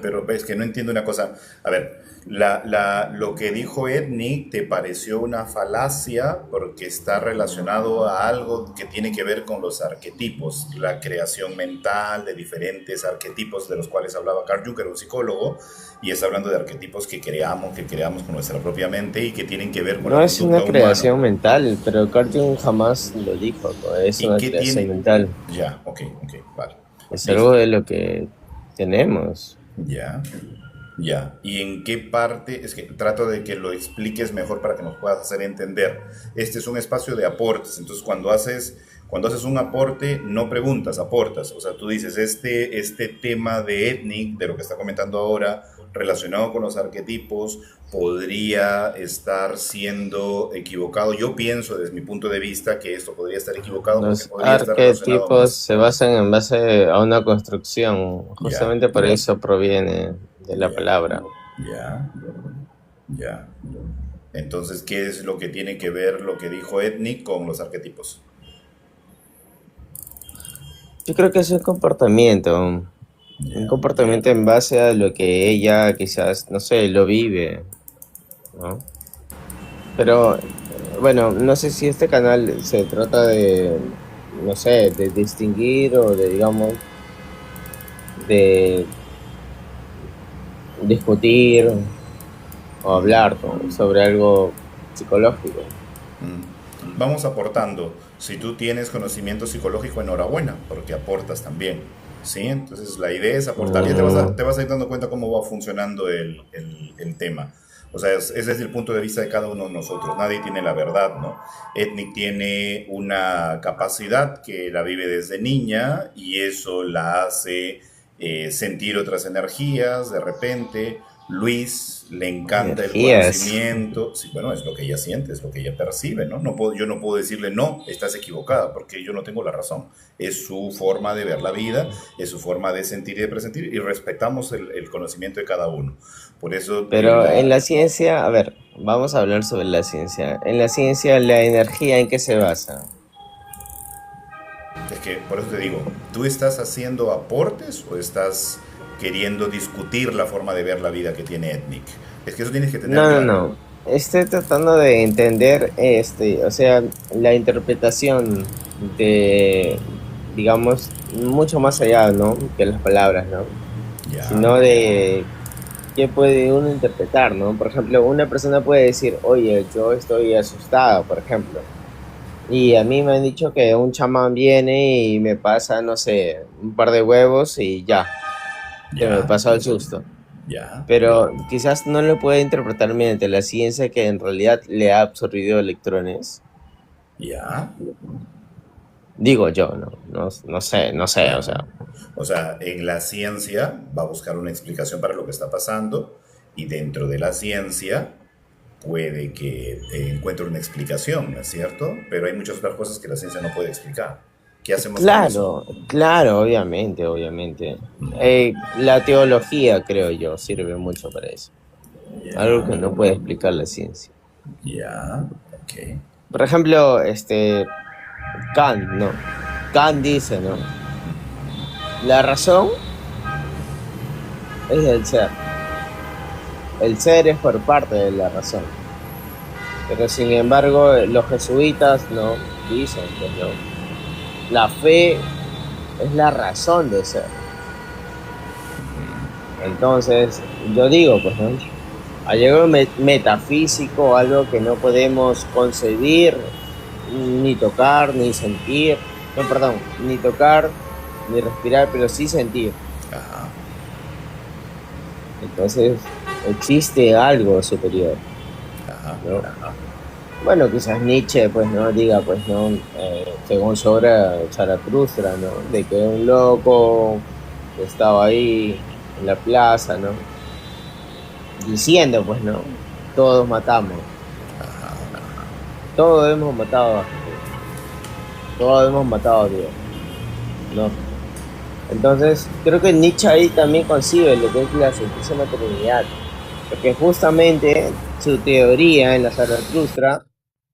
Pero ves que no entiendo una cosa. A ver, lo que dijo Edny te pareció una falacia porque está relacionado a algo que tiene que ver con los arquetipos, la creación mental de diferentes arquetipos de los cuales hablaba Carl Jung, que era un psicólogo, y está hablando de arquetipos que creamos con nuestra propia mente y que tienen que ver con la No es una conducta humana. creación mental, pero Carl Jung jamás lo dijo, ¿no? Es ¿Y una qué creación tiene? mental. Ya, ok, vale. Es algo Listo. de lo que tenemos. Ya. Ya, ¿y en qué parte? Es que trato de que lo expliques mejor para que nos puedas hacer entender. Este es un espacio de aportes, entonces cuando haces un aporte, no preguntas, aportas. O sea, tú dices, este tema de ethnic, de lo que está comentando ahora, relacionado con los arquetipos, podría estar siendo equivocado. Yo pienso, desde mi punto de vista, que esto podría estar equivocado porque Los podría estar relacionado arquetipos más. se basan en base a una construcción, Ya, justamente por eso proviene de la ya, palabra. ya, ya. Entonces, ¿qué es lo que tiene que ver lo que dijo Ethnic con los arquetipos? Yo creo que es un Ya, comportamiento en base a lo que ella quizás, no sé, lo vive, ¿no? Pero, bueno, no sé si este canal se trata de, no sé, de distinguir o de, digamos, de discutir o hablar, ¿no? Sobre algo psicológico. Vamos aportando. Si tú tienes conocimiento psicológico, enhorabuena, porque aportas también. ¿Sí? Entonces, la idea es aportar. Ya Mm, te vas a ir dando cuenta cómo va funcionando el tema. O sea, es desde el punto de vista de cada uno de nosotros. Nadie tiene la verdad, ¿no? Ethnic tiene una capacidad que la vive desde niña y eso la hace sentir otras energías de repente. Luis le encanta el Energías. conocimiento. Sí, bueno, es lo que ella siente, es lo que ella percibe, ¿no? Yo no puedo decirle, no, estás equivocada, porque yo no tengo la razón. Es su forma de ver la vida, es su forma de sentir y de presentir, y respetamos el conocimiento de cada uno. Por eso, Pero en la ciencia, a ver, vamos a hablar sobre la ciencia. En la ciencia, ¿la energía en qué se basa? es que, por eso te digo, ¿tú estás haciendo aportes o estás queriendo discutir la forma de ver la vida que tiene Ethnic? Es que eso tienes que tener No, no, claro. no. Estoy tratando de entender, o sea, la interpretación de, digamos, mucho más allá, ¿no? Que las palabras, ¿no? Ya, Sino de qué puede uno interpretar, ¿no? Por ejemplo, una persona puede decir, oye, yo estoy asustada, por ejemplo. Y a mí me han dicho que un chamán viene y me pasa, no sé, un par de huevos y ya, se me ya, pasó el susto. ya, Pero quizás no lo puede interpretar mediante la ciencia que en realidad le ha absorbido electrones. ya. Digo yo, no sé, o Claro. sea. O sea, en la ciencia va a buscar una explicación para lo que está pasando y dentro de la ciencia puede que encuentre una explicación, ¿no es cierto? Pero hay muchas otras cosas que la ciencia no puede explicar. ¿Qué hacemos con eso? Claro, claro, obviamente. La teología, creo yo, sirve mucho para eso. Algo Ya, que no puede explicar la ciencia. ya, ok. Por ejemplo, Kant, ¿no? Kant dice, ¿no? La razón es el ser. El ser es por parte de la razón. Pero sin embargo, los jesuitas, ¿no? Dicen, pues, ¿no? La fe es la razón de ser. Entonces, yo digo, pues, ¿no? Hay algo metafísico, algo que no podemos concebir, ni tocar, ni sentir. No, perdón, ni tocar, ni respirar, pero sí sentir. Ajá. Entonces, existe algo superior, Ajá. ¿no? Bueno, quizás Nietzsche, pues, no diga, pues, no, según su obra Zaratustra, ¿no? De que un loco estaba ahí en la plaza, ¿no? Diciendo, pues, no, todos matamos, todos hemos matado a Jesús, todos hemos matado a Dios, ¿no? Entonces, creo que Nietzsche ahí también concibe lo que es la Santísima Trinidad, porque justamente su teoría en la Zaratustra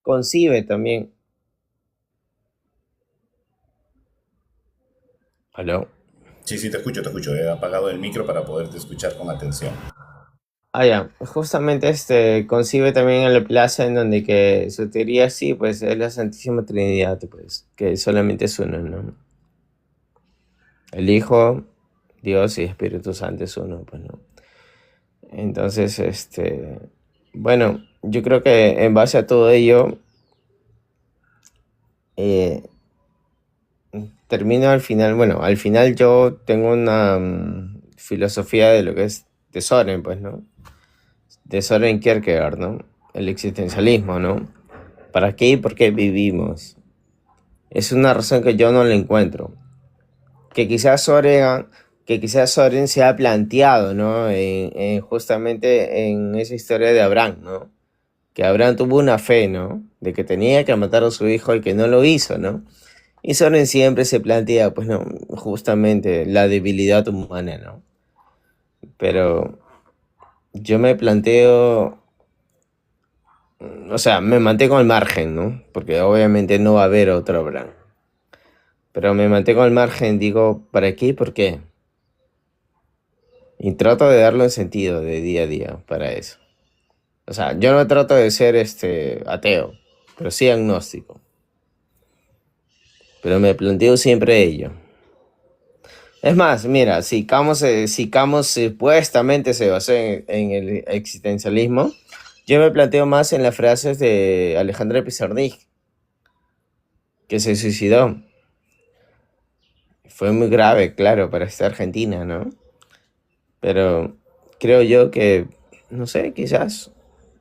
concibe también. ¿Aló? Sí, sí, te escucho, te escucho. He apagado el micro para poderte escuchar con atención. Ah, ya. Justamente concibe también en la plaza en donde que su teoría sí, pues es la Santísima Trinidad, pues, que solamente es uno, ¿no? El Hijo, Dios y Espíritu Santo es uno, pues, ¿no? Entonces, bueno, yo creo que en base a todo ello, eh, termino al final, bueno, al final yo tengo una filosofía de lo que es de Soren, pues, ¿no? De Soren Kierkegaard, ¿no? El existencialismo, ¿no? ¿Para qué y por qué vivimos? Es una razón que yo no le encuentro. Que quizás Soren se ha planteado, ¿no? Justamente en esa historia de Abraham, ¿no? Que Abraham tuvo una fe, ¿no? De que tenía que matar a su hijo y que no lo hizo, ¿no? Y Soren siempre se plantea, pues, no, justamente la debilidad humana, ¿no? Pero yo me planteo, o sea, me mantengo al margen, ¿no? Porque obviamente no va a haber otro Abraham. Pero me mantengo al margen, digo, ¿para qué y por qué? Y trato de darle un sentido de día a día para eso. O sea, yo no trato de ser ateo, pero sí agnóstico. Pero me planteo siempre ello. Es más, mira, si Camus supuestamente se basó en el existencialismo, yo me planteo más en las frases de Alejandra Pizarnik, que se suicidó. Fue muy grave, claro, para esta Argentina, ¿no? Pero creo yo que, no sé, quizás,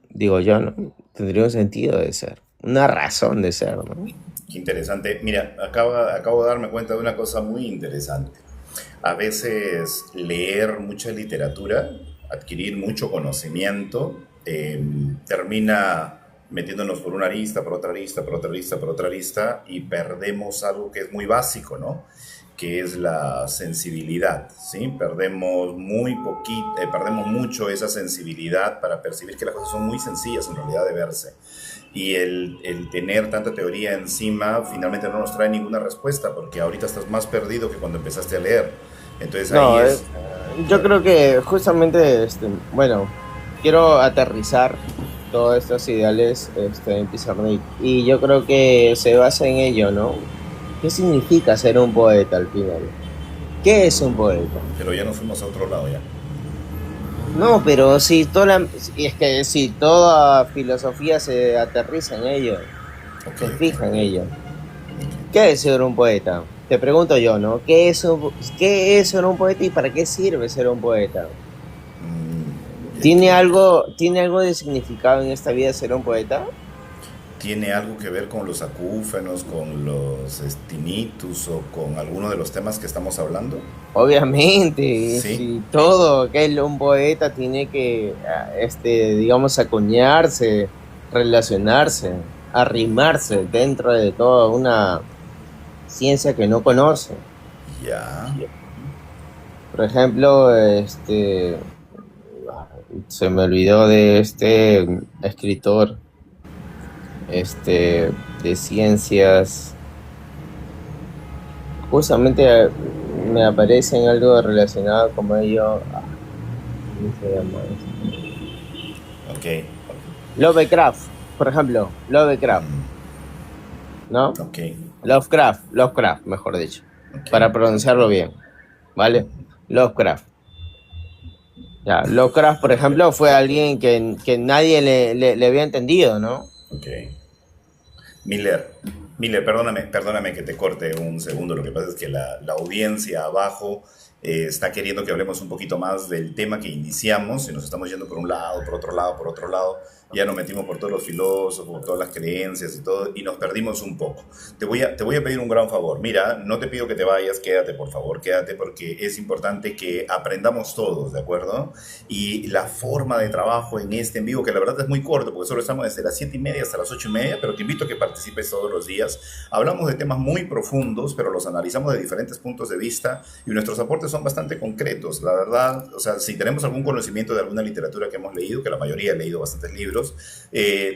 digo yo, ¿no? Tendría un sentido de ser, una razón de ser, ¿no? Qué interesante. Mira, acabo de darme cuenta de una cosa muy interesante. A veces leer mucha literatura, adquirir mucho conocimiento, termina metiéndonos por una arista, por otra arista, por otra arista, por otra arista, y perdemos algo que es muy básico, ¿no? Que es la sensibilidad, ¿sí? Perdemos mucho esa sensibilidad para percibir que las cosas son muy sencillas en realidad de verse. Y el tener tanta teoría encima finalmente no nos trae ninguna respuesta, porque ahorita estás más perdido que cuando empezaste a leer. Entonces No, ahí es... yo creo que justamente, bueno, quiero aterrizar todos estos ideales en Pizarnik. Y yo creo que se basa en ello, ¿no? ¿Qué significa ser un poeta al final? ¿Qué es un poeta? Pero ya nos fuimos a otro lado ya. No, pero si es que si toda filosofía se aterriza en ello, se Ok, fija en ello. ¿Qué es ser un poeta? Te pregunto yo, ¿no? ¿Qué es ser un poeta y para qué sirve ser un poeta? ¿Tiene algo de significado en esta vida ser un poeta? ¿Tiene algo que ver con los acúfenos, con los tinnitus o con alguno de los temas que estamos hablando? Obviamente, Sí. si todo que es un poeta tiene que, digamos, acuñarse, relacionarse, arrimarse dentro de toda una ciencia que no conocen. Ya. Por ejemplo, se me olvidó de este escritor, de ciencias. Justamente me aparece en algo relacionado como ello. ¿Cómo se llama esto? Ok. Lovecraft, por ejemplo, Lovecraft, ¿no? Ok. Lovecraft, mejor dicho, para pronunciarlo bien, ¿vale? Lovecraft. Ya, Lovecraft, por ejemplo, fue alguien que nadie le había entendido, ¿no? Ok. Miller, perdóname que te corte un segundo. Lo que pasa es que la audiencia abajo está queriendo que hablemos un poquito más del tema que iniciamos y nos estamos yendo por un lado, por otro lado, por otro lado. Ya nos metimos por todos los filósofos, por todas las creencias y todo, y nos perdimos un poco. Te voy a pedir un gran favor. Mira, no te pido que te vayas, quédate, por favor, quédate, porque es importante que aprendamos todos, ¿de acuerdo? Y la forma de trabajo en este en vivo, que la verdad es muy corto, porque solo estamos desde las 7:30 hasta las 8:30, pero te invito a que participes todos los días. Hablamos de temas muy profundos, pero los analizamos de diferentes puntos de vista y nuestros aportes son bastante concretos, la verdad. O sea, si tenemos algún conocimiento de alguna literatura que hemos leído, que la mayoría ha leído bastantes libros,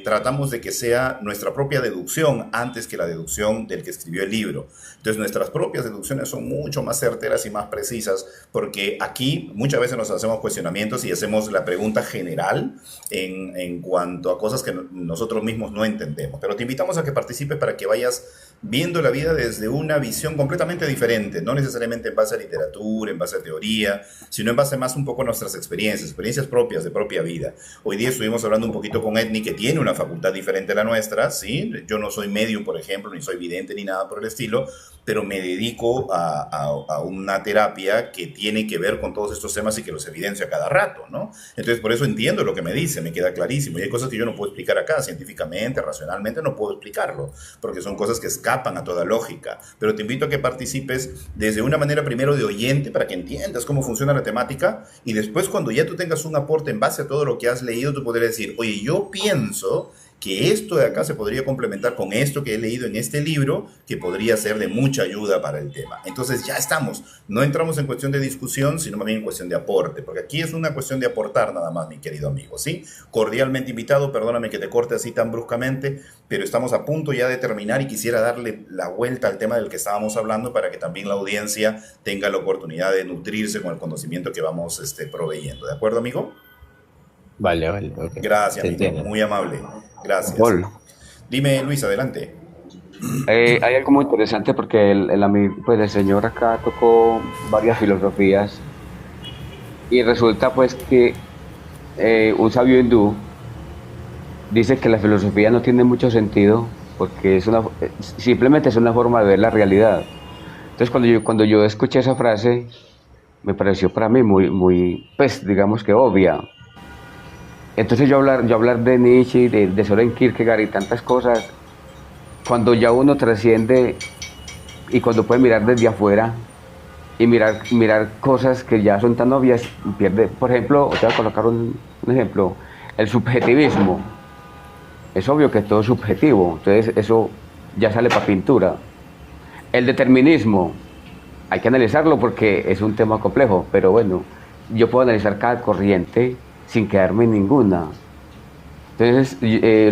tratamos de que sea nuestra propia deducción antes que la deducción del que escribió el libro. Entonces, nuestras propias deducciones son mucho más certeras y más precisas, porque aquí muchas veces nos hacemos cuestionamientos y hacemos la pregunta general en cuanto a cosas que nosotros mismos no entendemos. Pero te invitamos a que participes para que vayas viendo la vida desde una visión completamente diferente, no necesariamente en base a literatura, en base a teoría, sino en base más un poco a nuestras experiencias propias de propia vida. Hoy día estuvimos hablando un poquito con Edney, que tiene una facultad diferente a la nuestra, ¿sí? Yo no soy medium, por ejemplo, ni soy vidente ni nada por el estilo, pero me dedico a una terapia que tiene que ver con todos estos temas y que los evidencio a cada rato, ¿no? Entonces, por eso entiendo lo que me dice, me queda clarísimo. Y hay cosas que yo no puedo explicar acá, científicamente, racionalmente, no puedo explicarlo, porque son cosas que escapan a toda lógica. Pero te invito a que participes desde una manera primero de oyente, para que entiendas cómo funciona la temática, y después, cuando ya tú tengas un aporte en base a todo lo que has leído, tú podrías decir, oye, yo pienso que esto de acá se podría complementar con esto que he leído en este libro, que podría ser de mucha ayuda para el tema. Entonces ya estamos, no entramos en cuestión de discusión, sino más bien en cuestión de aporte, porque aquí es una cuestión de aportar nada más, mi querido amigo, ¿sí? Cordialmente invitado, perdóname que te corte así tan bruscamente, pero estamos a punto ya de terminar y quisiera darle la vuelta al tema del que estábamos hablando para que también la audiencia tenga la oportunidad de nutrirse con el conocimiento que vamos proveyendo. ¿De acuerdo, amigo? Vale, ok. Gracias, Se amigo, entiende. muy amable. Gracias. Paul, Dime, Luis, adelante. hay algo muy interesante porque pues el señor acá tocó varias filosofías y resulta pues que un sabio hindú dice que la filosofía no tiene mucho sentido porque simplemente es una forma de ver la realidad. Entonces cuando yo escuché esa frase me pareció para mí muy, pues digamos que obvia. Entonces yo hablar de Nietzsche, de Soren Kierkegaard y tantas cosas, cuando ya uno trasciende y cuando puede mirar desde afuera y mirar cosas que ya son tan obvias, pierde, por ejemplo, te voy a colocar un ejemplo, el subjetivismo. Es obvio que todo es subjetivo, entonces eso ya sale para pintura. El determinismo, hay que analizarlo porque es un tema complejo, pero bueno, yo puedo analizar cada corriente sin quedarme en ninguna. Entonces,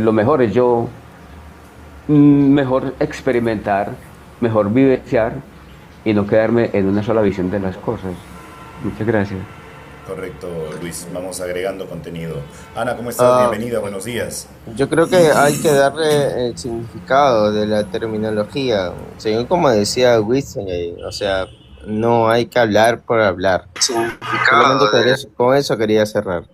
lo mejor es mejor experimentar, mejor vivenciar y no quedarme en una sola visión de las cosas. Muchas gracias. Correcto, Luis. Vamos agregando contenido. Ana, ¿cómo estás? Bienvenida, buenos días. Yo creo que hay que darle el significado de la terminología, según como decía Wilson, o sea, no hay que hablar por hablar. Solamente con eso quería cerrar.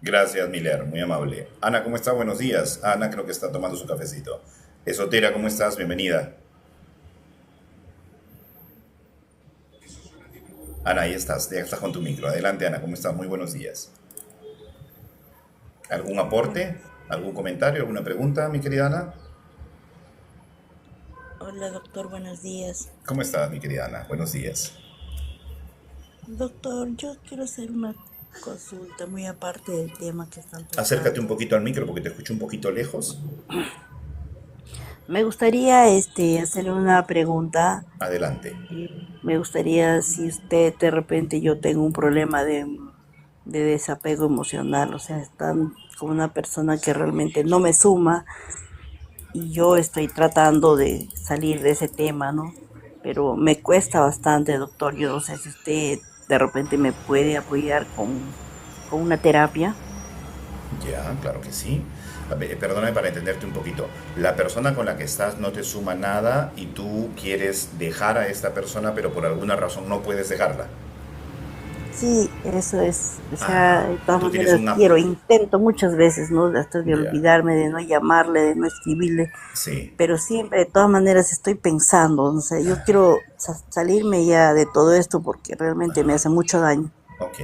Gracias, Miller, muy amable. Ana, ¿cómo está? Buenos días. Ana creo que está tomando su cafecito. Esotera, ¿cómo estás? Bienvenida. Ana, ahí estás, ya estás con tu micro. Adelante, Ana, ¿cómo estás? Muy buenos días. ¿Algún aporte? ¿Algún comentario? ¿Alguna pregunta, mi querida Ana? Hola doctor, buenos días. ¿Cómo estás, mi querida Ana? Buenos días. Doctor, yo quiero hacer una consulta muy aparte del tema que están tratando. Acércate un poquito al micro porque te escucho un poquito lejos. Me gustaría hacerle una pregunta. Adelante. Me gustaría si usted de repente yo tengo un problema de desapego emocional, o sea, están con una persona que realmente no me suma y yo estoy tratando de salir de ese tema, ¿no? Pero me cuesta bastante, doctor. Yo no sé si usted de repente me puede apoyar con una terapia. Ya, claro que sí. A ver, perdóname para entenderte un poquito. La persona con la que estás no te suma nada y tú quieres dejar a esta persona, pero por alguna razón no puedes dejarla. Sí, eso es. O sea, Ah, de todas tú tienes maneras un... intento muchas veces, ¿no? Hasta de Ya, olvidarme, de no llamarle, de no escribirle, sí. pero siempre, de todas maneras, estoy pensando, o sea, yo quiero salirme ya de todo esto porque realmente me hace mucho daño. Ok,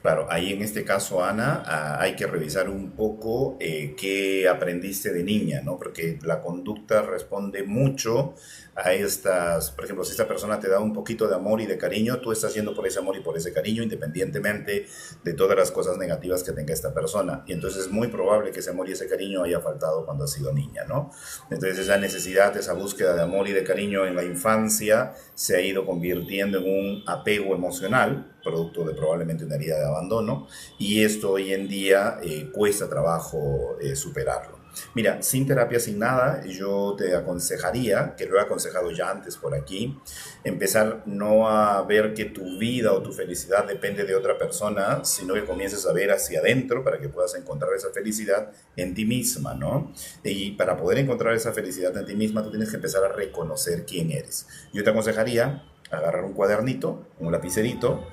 claro, ahí en este caso, Ana, hay que revisar un poco qué aprendiste de niña, ¿no? Porque la conducta responde mucho a estas, por ejemplo, si esta persona te da un poquito de amor y de cariño, tú estás yendo por ese amor y por ese cariño, independientemente de todas las cosas negativas que tenga esta persona. Y entonces es muy probable que ese amor y ese cariño haya faltado cuando has sido niña, ¿no? Entonces esa necesidad, esa búsqueda de amor y de cariño en la infancia se ha ido convirtiendo en un apego emocional, producto de probablemente una herida de abandono, y esto hoy en día cuesta trabajo superarlo. Mira, sin terapia, sin nada, yo te aconsejaría, que lo he aconsejado ya antes por aquí, empezar no a ver que tu vida o tu felicidad depende de otra persona, sino que comiences a ver hacia adentro para que puedas encontrar esa felicidad en ti misma, ¿no? Y para poder encontrar esa felicidad en ti misma, tú tienes que empezar a reconocer quién eres. Yo te aconsejaría agarrar un cuadernito, un lapicerito,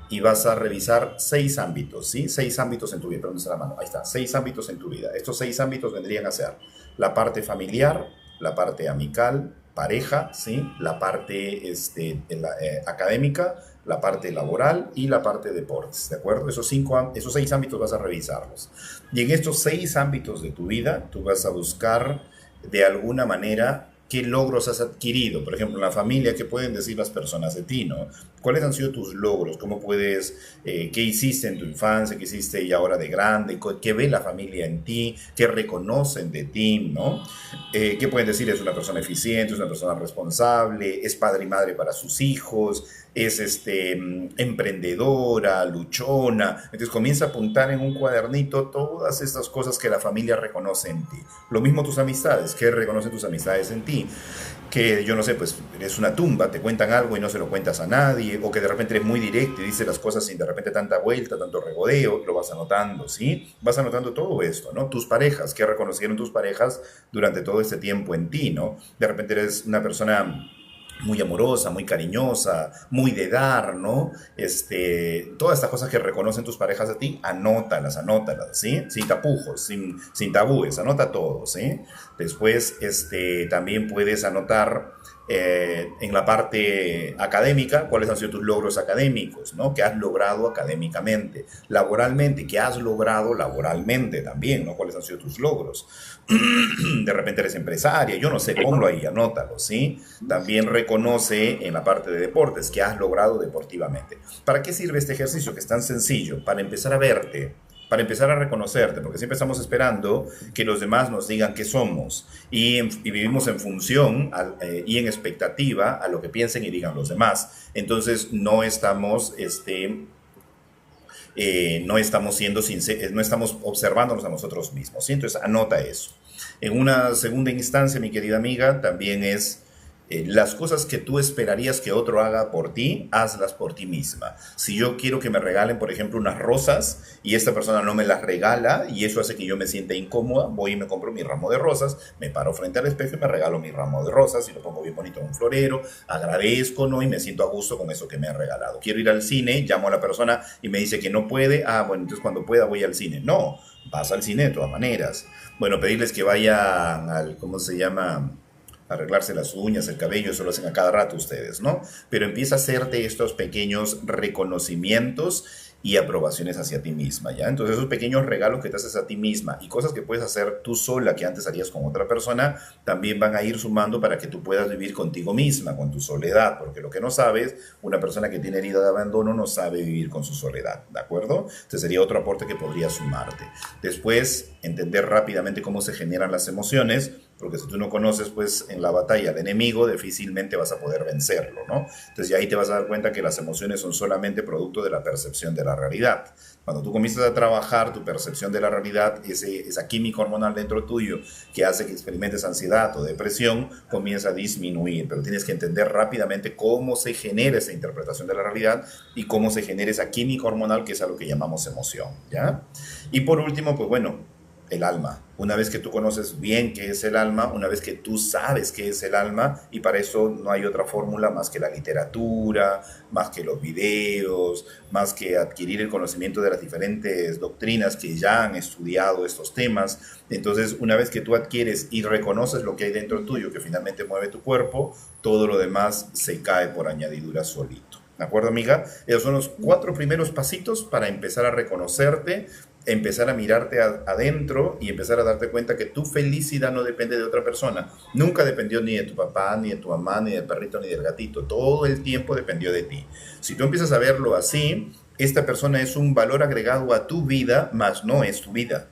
y vas a revisar 6 ámbitos, ¿sí? 6 ámbitos en tu vida. Perdón, está la mano. Ahí está, 6 ámbitos en tu vida. Estos 6 ámbitos vendrían a ser la parte familiar, la parte amical, pareja, ¿sí? La parte académica, la parte laboral y la parte deportes, ¿de acuerdo? Esos 6 ámbitos vas a revisarlos. Y en estos 6 ámbitos de tu vida, tú vas a buscar de alguna manera qué logros has adquirido. Por ejemplo, en la familia, ¿qué pueden decir las personas de ti, no? ¿Cuáles han sido tus logros? ¿Cómo puedes, qué hiciste en tu infancia, qué hiciste y ahora de grande? ¿Qué ve la familia en ti? ¿Qué reconocen de ti, no? ¿Qué pueden decir? Es una persona eficiente, es una persona responsable, es padre y madre para sus hijos, es emprendedora, luchona. Entonces comienza a apuntar en un cuadernito todas estas cosas que la familia reconoce en ti. Lo mismo tus amistades, ¿qué reconocen tus amistades en ti? Que yo no sé, pues eres una tumba, te cuentan algo y no se lo cuentas a nadie, o que de repente eres muy directo y dices las cosas sin de repente tanta vuelta, tanto regodeo, lo vas anotando, ¿sí? Vas anotando todo esto, ¿no? Tus parejas, ¿qué reconocieron tus parejas durante todo este tiempo en ti, ¿no? De repente eres una persona muy amorosa, muy cariñosa, muy de dar, ¿no? Todas estas cosas que reconocen tus parejas de ti, anótalas, ¿sí? Sin tapujos, sin tabúes, anota todo, ¿sí? Después, también puedes anotar en la parte académica cuáles han sido tus logros académicos, ¿no? ¿Qué has logrado académicamente? Laboralmente, ¿qué has logrado laboralmente también, ¿no? ¿Cuáles han sido tus logros? De repente eres empresaria, yo no sé, ponlo ahí, anótalo, ¿sí? También reconoce en la parte de deportes qué has logrado deportivamente. ¿Para qué sirve este ejercicio que es tan sencillo? Para empezar a verte, para empezar a reconocerte, porque siempre estamos esperando que los demás nos digan qué somos y vivimos en función y en expectativa a lo que piensen y digan los demás. Entonces no estamos siendo sinceros, no estamos observándonos a nosotros mismos, ¿sí? Entonces anota eso. En una segunda instancia, mi querida amiga, también es las cosas que tú esperarías que otro haga por ti, hazlas por ti misma. Si yo quiero que me regalen, por ejemplo, unas rosas y esta persona no me las regala y eso hace que yo me sienta incómoda, voy y me compro mi ramo de rosas, me paro frente al espejo y me regalo mi ramo de rosas y lo pongo bien bonito en un florero, agradezco, ¿no? Y me siento a gusto con eso que me han regalado. Quiero ir al cine, llamo a la persona y me dice que no puede, bueno, entonces cuando pueda voy al cine. No, vas al cine de todas maneras. Bueno, pedirles que vayan ¿cómo se llama? Arreglarse las uñas, el cabello, eso lo hacen a cada rato ustedes, ¿no? Pero empieza a hacerte estos pequeños reconocimientos y aprobaciones hacia ti misma, ¿ya? Entonces esos pequeños regalos que te haces a ti misma y cosas que puedes hacer tú sola que antes harías con otra persona, también van a ir sumando para que tú puedas vivir contigo misma, con tu soledad, porque lo que no sabes, una persona que tiene herida de abandono no sabe vivir con su soledad, ¿de acuerdo? Entonces sería otro aporte que podría sumarte. Después, entender rápidamente cómo se generan las emociones, porque si tú no conoces pues en la batalla al enemigo, difícilmente vas a poder vencerlo, ¿no? Entonces ya ahí te vas a dar cuenta que las emociones son solamente producto de la percepción de la realidad. Cuando tú comienzas a trabajar tu percepción de la realidad, esa química hormonal dentro tuyo que hace que experimentes ansiedad o depresión comienza a disminuir, pero tienes que entender rápidamente cómo se genera esa interpretación de la realidad y cómo se genera esa química hormonal, que es a lo que llamamos emoción, ¿ya? Y por último, pues bueno, el alma. Una vez que tú conoces bien qué es el alma, una vez que tú sabes qué es el alma, y para eso no hay otra fórmula más que la literatura, más que los videos, más que adquirir el conocimiento de las diferentes doctrinas que ya han estudiado estos temas. Entonces, una vez que tú adquieres y reconoces lo que hay dentro tuyo, que finalmente mueve tu cuerpo, todo lo demás se cae por añadidura solito. ¿De acuerdo, amiga? Esos son los 4 primeros pasitos para empezar a reconocerte, empezar a mirarte adentro y empezar a darte cuenta que tu felicidad no depende de otra persona. Nunca dependió ni de tu papá, ni de tu mamá, ni del perrito, ni del gatito. Todo el tiempo dependió de ti. Si tú empiezas a verlo así, esta persona es un valor agregado a tu vida, mas no es tu vida.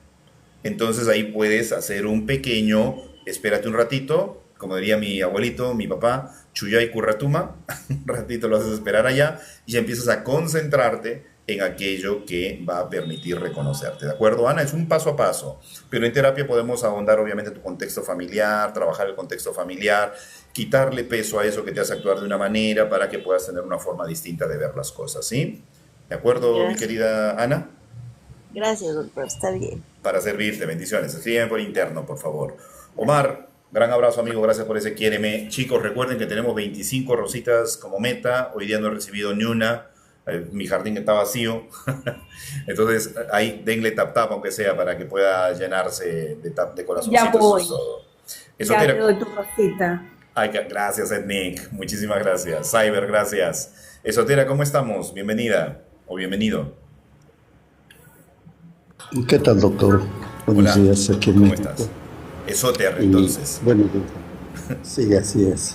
Entonces ahí puedes hacer un pequeño, espérate un ratito, como diría mi abuelito, mi papá, Chuyay Curratuma, un ratito lo haces esperar allá y ya empiezas a concentrarte en aquello que va a permitir reconocerte. ¿De acuerdo, Ana? Es un paso a paso, pero en terapia podemos ahondar obviamente tu contexto familiar, trabajar el contexto familiar, quitarle peso a eso que te hace actuar de una manera para que puedas tener una forma distinta de ver las cosas, ¿sí? ¿De acuerdo, mi Gracias. querida Ana? Gracias, doctor. Está bien. Para servirte, bendiciones. Escríbeme por interno, por favor. Omar, gran abrazo, amigo, gracias por ese quiéreme. Chicos, recuerden que tenemos 25 rositas como meta, hoy día no he recibido ni una, mi jardín está vacío, entonces ahí denle tap tap aunque sea para que pueda llenarse de Ya corazoncitos, voy, eso es todo. ya te Esotera, doy tu rosita. ay, gracias Ednick, muchísimas gracias. Cyber, gracias. Esotera, ¿cómo estamos? Bienvenida o bienvenido. ¿Qué tal, doctor? Buenos Hola, días aquí en ¿cómo México. estás? Esoter, Y entonces. bueno, sí, así es.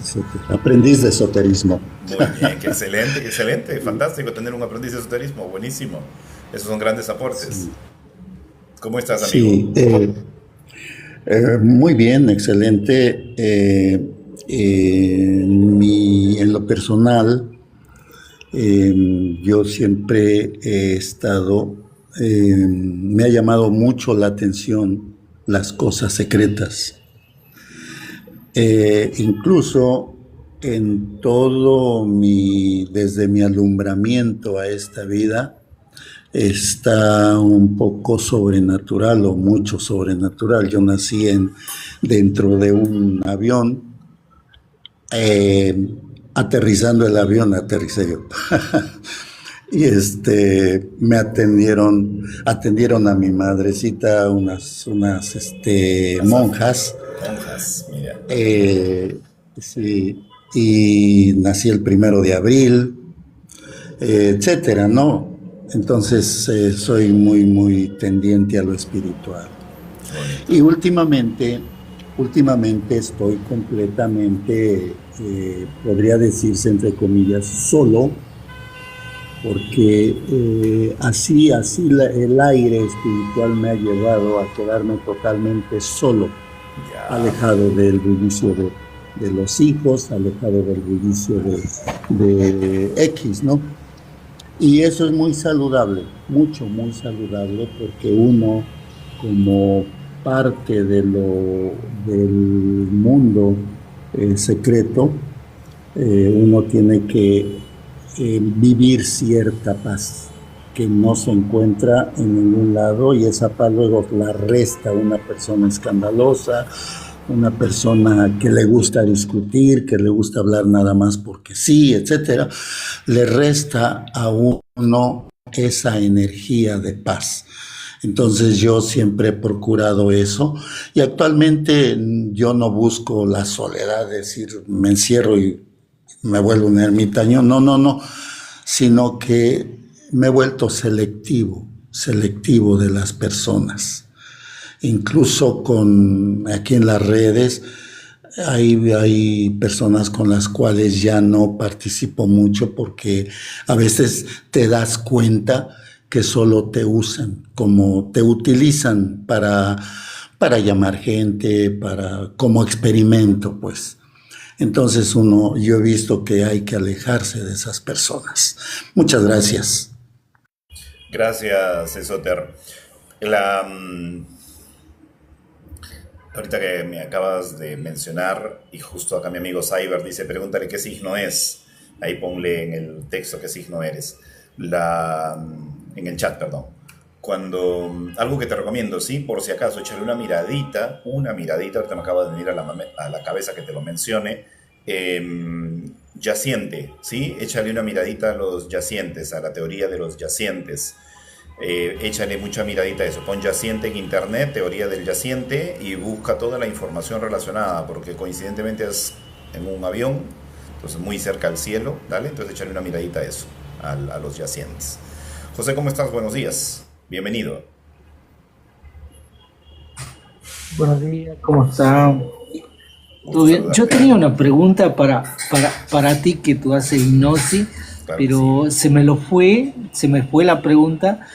Aprendiz de esoterismo. Muy bien, qué excelente, excelente, fantástico tener un aprendiz de esoterismo, buenísimo. Esos son grandes aportes. Sí, ¿Cómo estás, amigo? sí, muy bien, excelente. En lo personal, yo siempre he estado, me ha llamado mucho la atención las cosas secretas. Incluso desde mi alumbramiento a esta vida, está un poco sobrenatural o mucho sobrenatural. Yo nací dentro de un avión, aterrizando el avión, aterricé yo. Y me atendieron a mi madrecita unas monjas. Monjas, mira. Sí, y nací el 1 de abril, etcétera, ¿no? Entonces soy muy, muy tendiente a lo espiritual. Bonito. Y últimamente estoy completamente, podría decirse entre comillas, solo, porque así el aire espiritual me ha llevado a quedarme totalmente solo, Ya, alejado del bullicio de los hijos, alejado del bullicio de X, ¿no? Y eso es muy saludable, muy saludable, porque uno, como parte del mundo secreto, uno tiene que vivir cierta paz que no se encuentra en ningún lado, y esa paz luego la resta una persona escandalosa, una persona que le gusta discutir, que le gusta hablar nada más porque sí, etcétera. Le resta a uno esa energía de paz. Entonces yo siempre he procurado eso, y actualmente yo no busco la soledad, es decir, me encierro y me vuelvo un ermitaño, no, sino que me he vuelto selectivo de las personas. Incluso aquí en las redes hay personas con las cuales ya no participo mucho, porque a veces te das cuenta que solo te usan, como te utilizan para para llamar gente, como experimento, pues. Entonces yo he visto que hay que alejarse de esas personas. Muchas gracias. Gracias, Esoter. Ahorita que me acabas de mencionar, y justo acá mi amigo Cyber dice, pregúntale qué signo es. Ahí ponle en el texto qué signo eres. En el chat, perdón. Algo que te recomiendo, sí, por si acaso, échale una miradita, ahorita me acaba de venir a la cabeza que te lo mencione, yaciente, ¿sí? Échale una miradita a los yacientes, a la teoría de los yacientes. Échale mucha miradita a eso, pon yaciente en internet, teoría del yaciente, y busca toda la información relacionada, porque coincidentemente es en un avión, entonces muy cerca al cielo, ¿dale? Entonces échale una miradita a eso, a los yacientes. José, ¿cómo estás? Buenos días, bienvenido. Buenos días, ¿cómo está? ¿Todo bien? Yo tenía una pregunta para ti, que tú haces hipnosis, claro, pero sí. Se me fue la pregunta,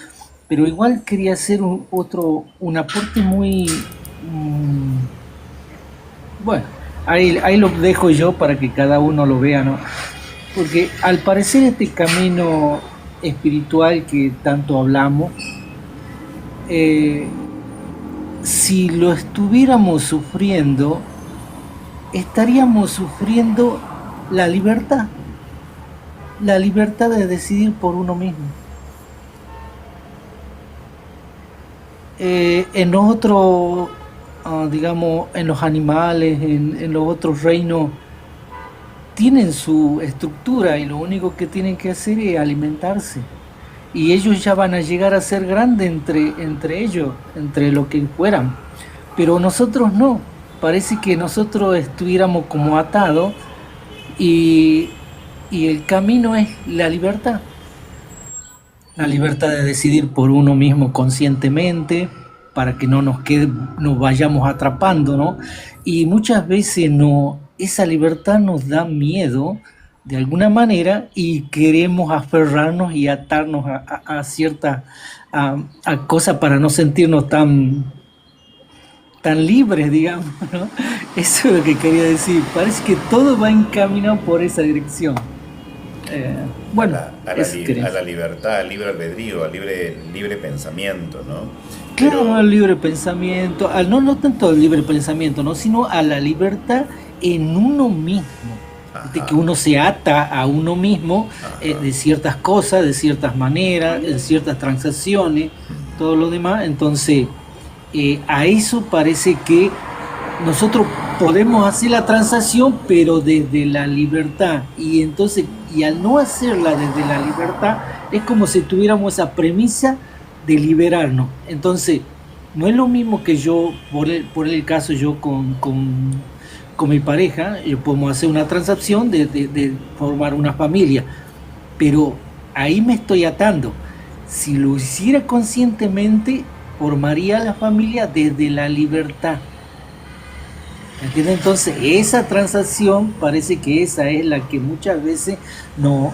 pero igual quería hacer un aporte muy... bueno, ahí lo dejo yo para que cada uno lo vea, ¿no? Porque al parecer este camino espiritual que tanto hablamos, si lo estuviéramos sufriendo, estaríamos sufriendo la libertad de decidir por uno mismo. En los otros, digamos, en los animales, en los otros reinos, tienen su estructura y lo único que tienen que hacer es alimentarse. Y ellos ya van a llegar a ser grandes entre ellos, entre lo que fueran. Pero nosotros no. Parece que nosotros estuviéramos como atados y el camino es la libertad. La libertad de decidir por uno mismo conscientemente, para que no nos vayamos atrapando, ¿no? Y muchas veces esa libertad nos da miedo de alguna manera y queremos aferrarnos y atarnos a ciertas cosas para no sentirnos tan libres, digamos, ¿no? Eso es lo que quería decir. Parece que todo va encaminado por esa dirección. Bueno, a la libertad, al libre albedrío, al libre pensamiento, ¿no? Claro, al libre pensamiento, no tanto al libre pensamiento, ¿no? Sino a la libertad en uno mismo. De que uno se ata a uno mismo de ciertas cosas, de ciertas maneras, de ciertas transacciones, todo lo demás. Entonces, a eso parece que nosotros podemos hacer la transacción, pero desde la libertad. Y entonces, al no hacerla desde la libertad, es como si tuviéramos esa premisa de liberarnos. Entonces, no es lo mismo que yo, por el caso yo con mi pareja, podemos hacer una transacción de formar una familia, pero ahí me estoy atando. Si lo hiciera conscientemente, formaría la familia desde la libertad. ¿Entiendes? Entonces, esa transacción parece que esa es la que muchas veces nos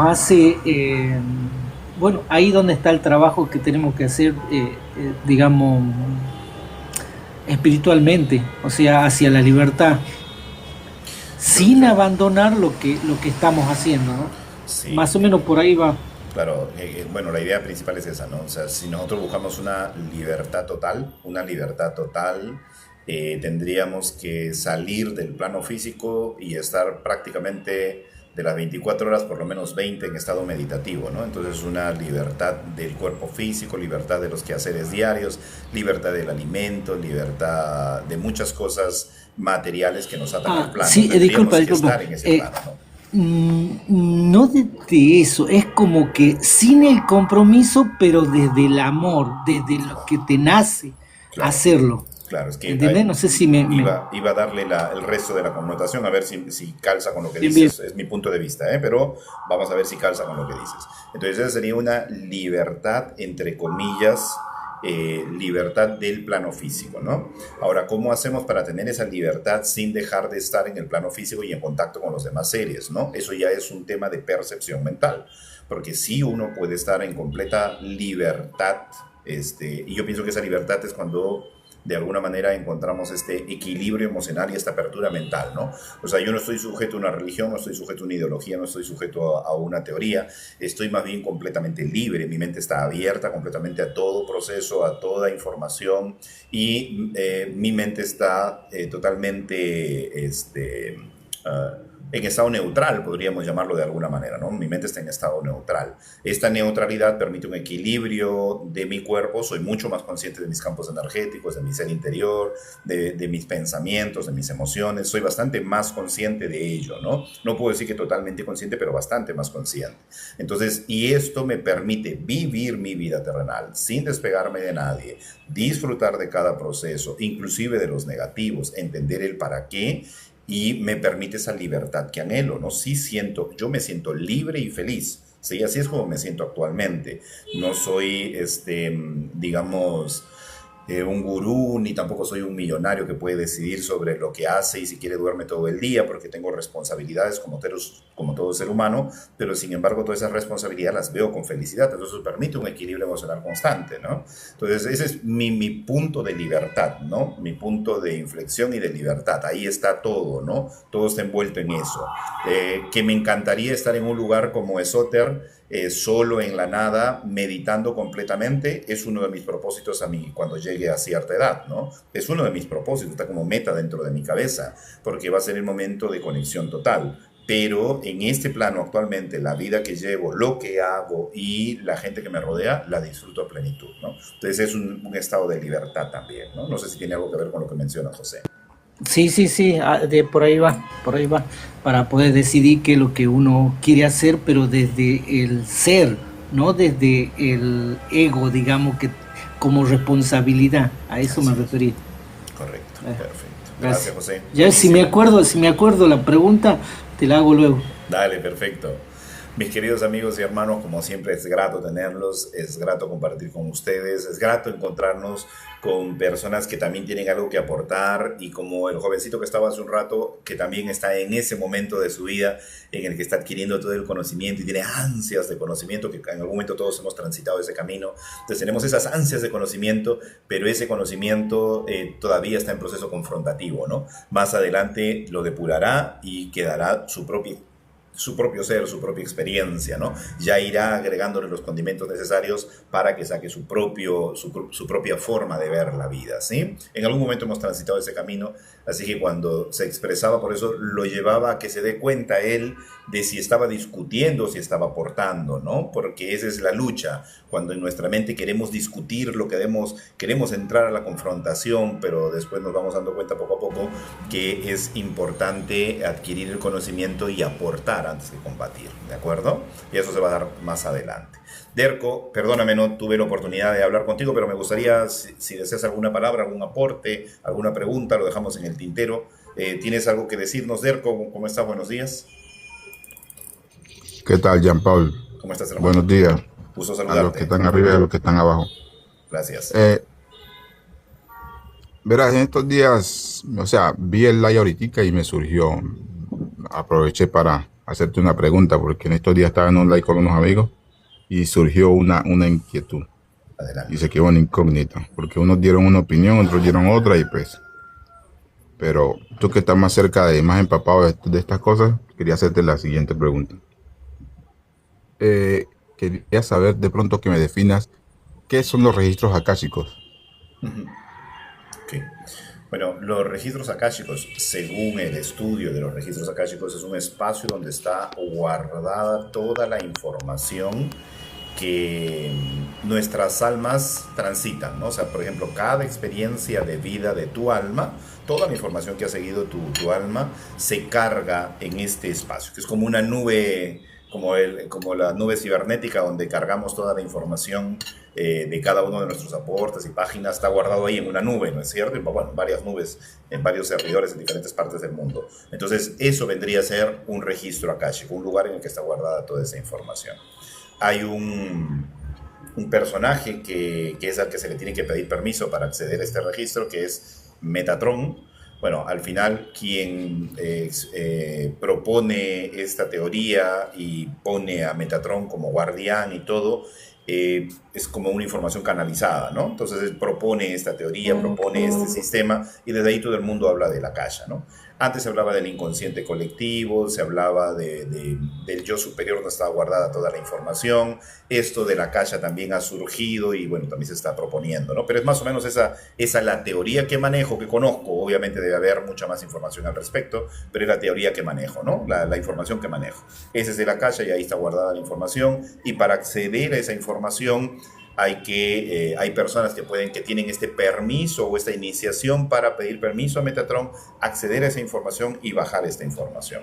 hace... bueno, ahí donde está el trabajo que tenemos que hacer, digamos, espiritualmente, o sea, hacia la libertad, sin abandonar lo que estamos haciendo, ¿no? Sí. Más o menos por ahí va. Claro, bueno, la idea principal es esa, ¿no? O sea, si nosotros buscamos una libertad total, tendríamos que salir del plano físico y estar prácticamente de las 24 horas, por lo menos 20 en estado meditativo, ¿no? Entonces una libertad del cuerpo físico, libertad de los quehaceres diarios, libertad del alimento, libertad de muchas cosas materiales que nos atan al plano. Sí, disculpa. Estar en ese plano, ¿no? No desde eso, es como que sin el compromiso, pero desde el amor, desde lo que te nace, claro, hacerlo. Claro, es que ¿entendés? No sé si iba a darle el resto de la connotación, a ver si calza con lo que dices. Es mi punto de vista, pero vamos a ver si calza con lo que dices. Entonces esa sería una libertad, entre comillas, libertad del plano físico, ¿no? Ahora, ¿cómo hacemos para tener esa libertad sin dejar de estar en el plano físico y en contacto con los demás seres, ¿no? Eso ya es un tema de percepción mental, porque sí uno puede estar en completa libertad Y yo pienso que esa libertad es cuando de alguna manera encontramos este equilibrio emocional y esta apertura mental, ¿no? O sea, yo no estoy sujeto a una religión, no estoy sujeto a una ideología, no estoy sujeto a una teoría, estoy más bien completamente libre, mi mente está abierta completamente a todo proceso, a toda información, y mi mente está totalmente en estado neutral, podríamos llamarlo de alguna manera, ¿no? Mi mente está en estado neutral. Esta neutralidad permite un equilibrio de mi cuerpo, soy mucho más consciente de mis campos energéticos, de mi ser interior, de mis pensamientos, de mis emociones, soy bastante más consciente de ello, ¿no? No puedo decir que totalmente consciente, pero bastante más consciente. Entonces, y esto me permite vivir mi vida terrenal sin despegarme de nadie, disfrutar de cada proceso, inclusive de los negativos, entender el para qué, y me permite esa libertad que anhelo, ¿no? Yo me siento libre y feliz, ¿sí? Así es como me siento actualmente. No soy, digamos, un gurú, ni tampoco soy un millonario que puede decidir sobre lo que hace y si quiere duerme todo el día, porque tengo responsabilidades como todo ser humano, pero sin embargo todas esas responsabilidades las veo con felicidad, entonces permite un equilibrio emocional constante, ¿no? Entonces ese es mi punto de libertad, ¿no? Mi punto de inflexión y de libertad, ahí está todo, ¿no? Todo está envuelto en eso. Que me encantaría estar en un lugar como Esoter, solo en la nada, meditando completamente, es uno de mis propósitos cuando llegue a cierta edad, ¿no? Es uno de mis propósitos, está como meta dentro de mi cabeza, porque va a ser el momento de conexión total. Pero en este plano actualmente, la vida que llevo, lo que hago y la gente que me rodea, la disfruto a plenitud, ¿no? Entonces es un estado de libertad también, ¿no? No sé si tiene algo que ver con lo que menciona José. Sí, por ahí va, para poder decidir qué es lo que uno quiere hacer, pero desde el ser, no desde el ego, digamos, que como responsabilidad, a eso me referí. Correcto, perfecto. Gracias, José. Ya si me acuerdo la pregunta, te la hago luego. Dale, perfecto. Mis queridos amigos y hermanos, como siempre es grato tenerlos, es grato compartir con ustedes, es grato encontrarnos con personas que también tienen algo que aportar, y como el jovencito que estaba hace un rato, que también está en ese momento de su vida en el que está adquiriendo todo el conocimiento y tiene ansias de conocimiento, que en algún momento todos hemos transitado ese camino. Entonces tenemos esas ansias de conocimiento, pero ese conocimiento todavía está en proceso confrontativo, ¿no? Más adelante lo depurará y quedará su propio ser, su propia experiencia, ¿no? Ya irá agregándole los condimentos necesarios para que saque su propia forma de ver la vida, ¿sí? En algún momento hemos transitado ese camino, así que cuando se expresaba por eso, lo llevaba a que se dé cuenta él de si estaba discutiendo o si estaba aportando, ¿no? Porque esa es la lucha, cuando en nuestra mente queremos discutir lo que queremos entrar a la confrontación, pero después nos vamos dando cuenta poco a poco que es importante adquirir el conocimiento y aportar antes de combatir, ¿de acuerdo? Y eso se va a dar más adelante. Derko, perdóname, no tuve la oportunidad de hablar contigo, pero me gustaría, si deseas alguna palabra, algún aporte, alguna pregunta, lo dejamos en el tintero. ¿Tienes algo que decirnos, Derko? ¿Cómo estás? Buenos días. ¿Qué tal, Jean Paul? ¿Cómo estás, hermano? Buenos días. Gusto saludarte. A los que están arriba y a los que están abajo. Gracias. Verás, en estos días, o sea, vi el live ahorita y me surgió, aproveché para hacerte una pregunta, porque en estos días estaba en un live con unos amigos y surgió una inquietud. Adelante. Y se quedó una incógnita, porque unos dieron una opinión, otros dieron otra, y pues, pero tú que estás más cerca más empapado de estas cosas, quería hacerte la siguiente pregunta. Quería saber de pronto que me definas qué son los registros akáshicos. Okay. Bueno, los registros akáshicos, según el estudio de los registros akáshicos, es un espacio donde está guardada toda la información que nuestras almas transitan, ¿no? O sea, por ejemplo, cada experiencia de vida de tu alma, toda la información que ha seguido tu alma, se carga en este espacio, que es como una nube, como la nube cibernética, donde cargamos toda la información de cada uno de nuestros aportes y páginas, está guardado ahí en una nube, ¿no es cierto? Y, bueno, en varias nubes, en varios servidores en diferentes partes del mundo. Entonces, eso vendría a ser un registro akáshico, un lugar en el que está guardada toda esa información. Hay un personaje que es al que se le tiene que pedir permiso para acceder a este registro, que es Metatron. Bueno, al final quien propone esta teoría y pone a Metatron como guardián y todo, es como una información canalizada, ¿no? Entonces él propone esta teoría, propone este sistema y desde ahí todo el mundo habla de la Akasha, ¿no? Antes se hablaba del inconsciente colectivo, se hablaba del yo superior donde estaba guardada toda la información. Esto de la Akasha también ha surgido y bueno, también se está proponiendo, ¿no? Pero es más o menos esa la teoría que manejo, que conozco. Obviamente debe haber mucha más información al respecto, pero es la teoría que manejo, ¿no? La información que manejo. Ese es de la Akasha y ahí está guardada la información. Y para acceder a esa información hay personas que tienen este permiso o esta iniciación para pedir permiso a Metatron, acceder a esa información y bajar esta información.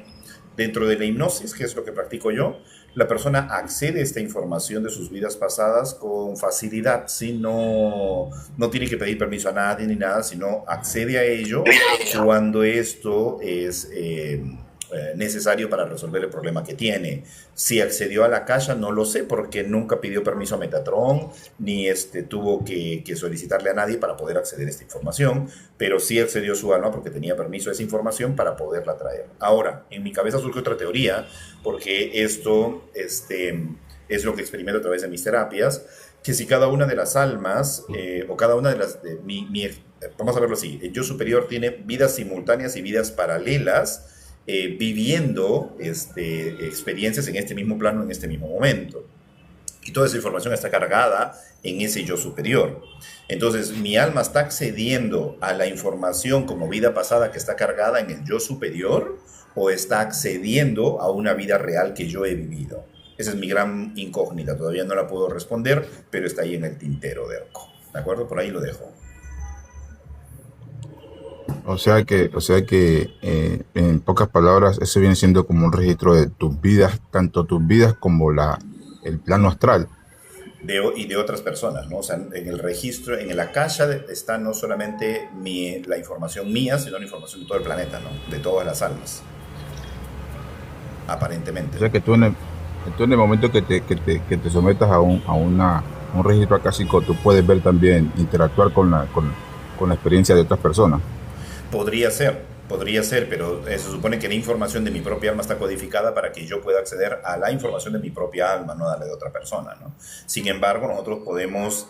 Dentro de la hipnosis, que es lo que practico yo, la persona accede a esta información de sus vidas pasadas con facilidad, ¿sí? No tiene que pedir permiso a nadie ni nada, sino accede a ello cuando esto es necesario para resolver el problema que tiene. Si accedió a la Akasha, no lo sé, porque nunca pidió permiso a Metatron, ni tuvo que solicitarle a nadie para poder acceder a esta información, pero sí accedió su alma porque tenía permiso a esa información para poderla traer. Ahora, en mi cabeza surge otra teoría, porque esto es lo que experimento a través de mis terapias, que si cada una de las almas, o cada una de las... vamos a verlo así, el yo superior tiene vidas simultáneas y vidas paralelas, viviendo experiencias en este mismo plano, en este mismo momento. Y toda esa información está cargada en ese yo superior. Entonces, mi alma está accediendo a la información como vida pasada que está cargada en el yo superior, o está accediendo a una vida real que yo he vivido. Esa es mi gran incógnita. Todavía no la puedo responder, pero está ahí en el tintero, Derko. ¿De acuerdo? Por ahí lo dejo. O sea que en pocas palabras, eso viene siendo como un registro de tus vidas, tanto tus vidas como el plano astral. Y de otras personas, ¿no? O sea, en el registro, en el Akasha está no solamente la información mía, sino la información de todo el planeta, ¿no? De todas las almas. Aparentemente. O sea que tú en el momento que te sometas a un registro acásico, tú puedes ver también, interactuar con la experiencia de otras personas. Podría ser, pero se supone que la información de mi propia alma está codificada para que yo pueda acceder a la información de mi propia alma, no a la de otra persona, ¿no? Sin embargo, nosotros podemos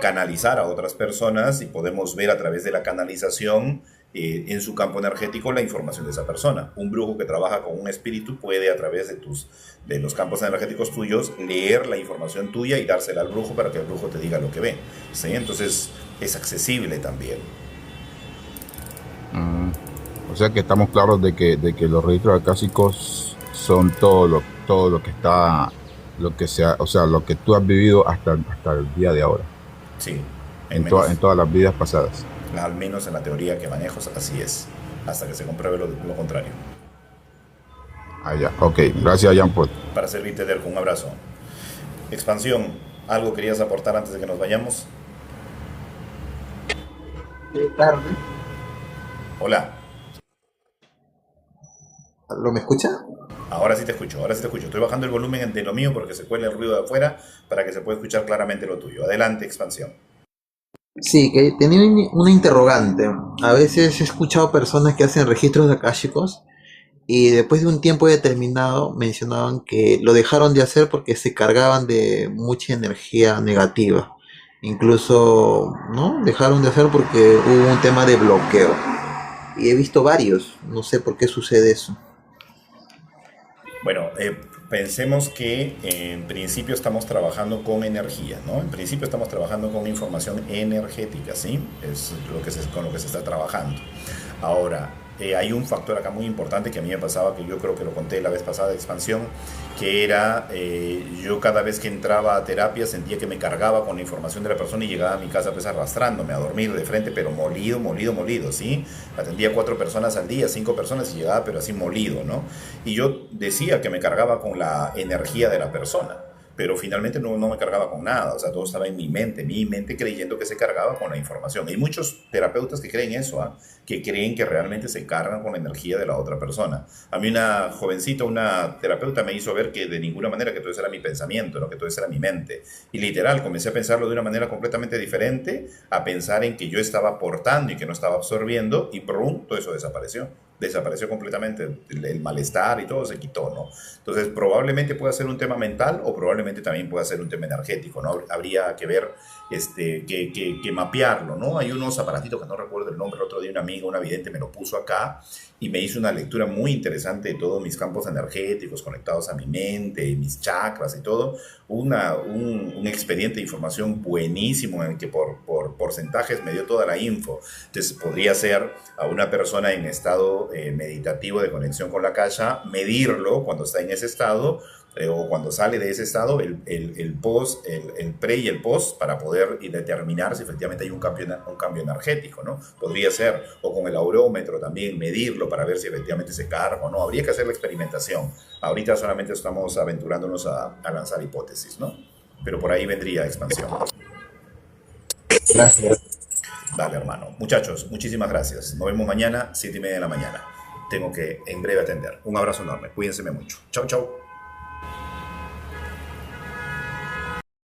canalizar a otras personas y podemos ver a través de la canalización en su campo energético la información de esa persona. Un brujo que trabaja con un espíritu puede a través de los campos energéticos tuyos leer la información tuya y dársela al brujo para que el brujo te diga lo que ve, ¿sí? Entonces es accesible también. O sea que estamos claros de que los registros acásicos son todo lo que está, o sea, lo que tú has vivido hasta el día de ahora. Sí. En todas las vidas pasadas. Al menos en la teoría que manejo, así es. Hasta que se compruebe lo contrario. Ya. Ok. Gracias, Jean Paul. Para servirte, Derko. Un abrazo. Expansión. ¿Algo querías aportar antes de que nos vayamos? Tarde. Hola. ¿Me escucha? Ahora sí te escucho. Estoy bajando el volumen de lo mío porque se cuela el ruido de afuera para que se pueda escuchar claramente lo tuyo. Adelante, Expansión. Sí, que tenía una interrogante. A veces he escuchado personas que hacen registros akáshicos y después de un tiempo determinado mencionaban que lo dejaron de hacer porque se cargaban de mucha energía negativa. Incluso, ¿no? Dejaron de hacer porque hubo un tema de bloqueo. Y he visto varios. No sé por qué sucede eso. Bueno, pensemos que en principio estamos trabajando con energía, ¿no? En principio estamos trabajando con información energética, ¿sí? Es con lo que se está trabajando. Ahora, hay un factor acá muy importante que a mí me pasaba, que yo creo que lo conté la vez pasada de Expansión, que era, yo cada vez que entraba a terapia sentía que me cargaba con la información de la persona y llegaba a mi casa pues arrastrándome, a dormir de frente, pero molido, ¿sí? Atendía 4 personas al día, 5 personas y llegaba pero así molido, ¿no? Y yo decía que me cargaba con la energía de la persona, pero finalmente no me cargaba con nada, o sea, todo estaba en mi mente creyendo que se cargaba con la información. Hay muchos terapeutas que creen eso, que creen que realmente se cargan con la energía de la otra persona. A mí una jovencita, una terapeuta me hizo ver que de ninguna manera, que todo eso era mi pensamiento, ¿no? Que todo eso era mi mente. Y literal, comencé a pensarlo de una manera completamente diferente, a pensar en que yo estaba aportando y que no estaba absorbiendo, y pronto todo eso desapareció. desapareció completamente el malestar y todo se quitó, ¿no? Entonces, probablemente pueda ser un tema mental o probablemente también pueda ser un tema energético, ¿no? Habría que ver, que mapearlo, ¿no? Hay unos aparatitos que no recuerdo el nombre, el otro día un amigo, una vidente, me lo puso acá y me hizo una lectura muy interesante de todos mis campos energéticos conectados a mi mente y mis chakras y todo. Un expediente de información buenísimo en el que por porcentajes me dio toda la info. Entonces, podría ser a una persona en estado meditativo de conexión con la casa, medirlo cuando está en ese estado o cuando sale de ese estado, el post, el pre y el post, para poder determinar si efectivamente hay un cambio energético, ¿no? Podría ser, o con el aurómetro también, medirlo para ver si efectivamente se carga o no. Habría que hacer la experimentación. Ahorita solamente estamos aventurándonos a lanzar hipótesis, ¿no? Pero por ahí vendría expansión. Gracias. Dale, hermano. Muchachos, muchísimas gracias. Nos vemos mañana, 7:30 de la mañana. Tengo que en breve atender. Un abrazo enorme. Cuídense mucho. Chau, chau.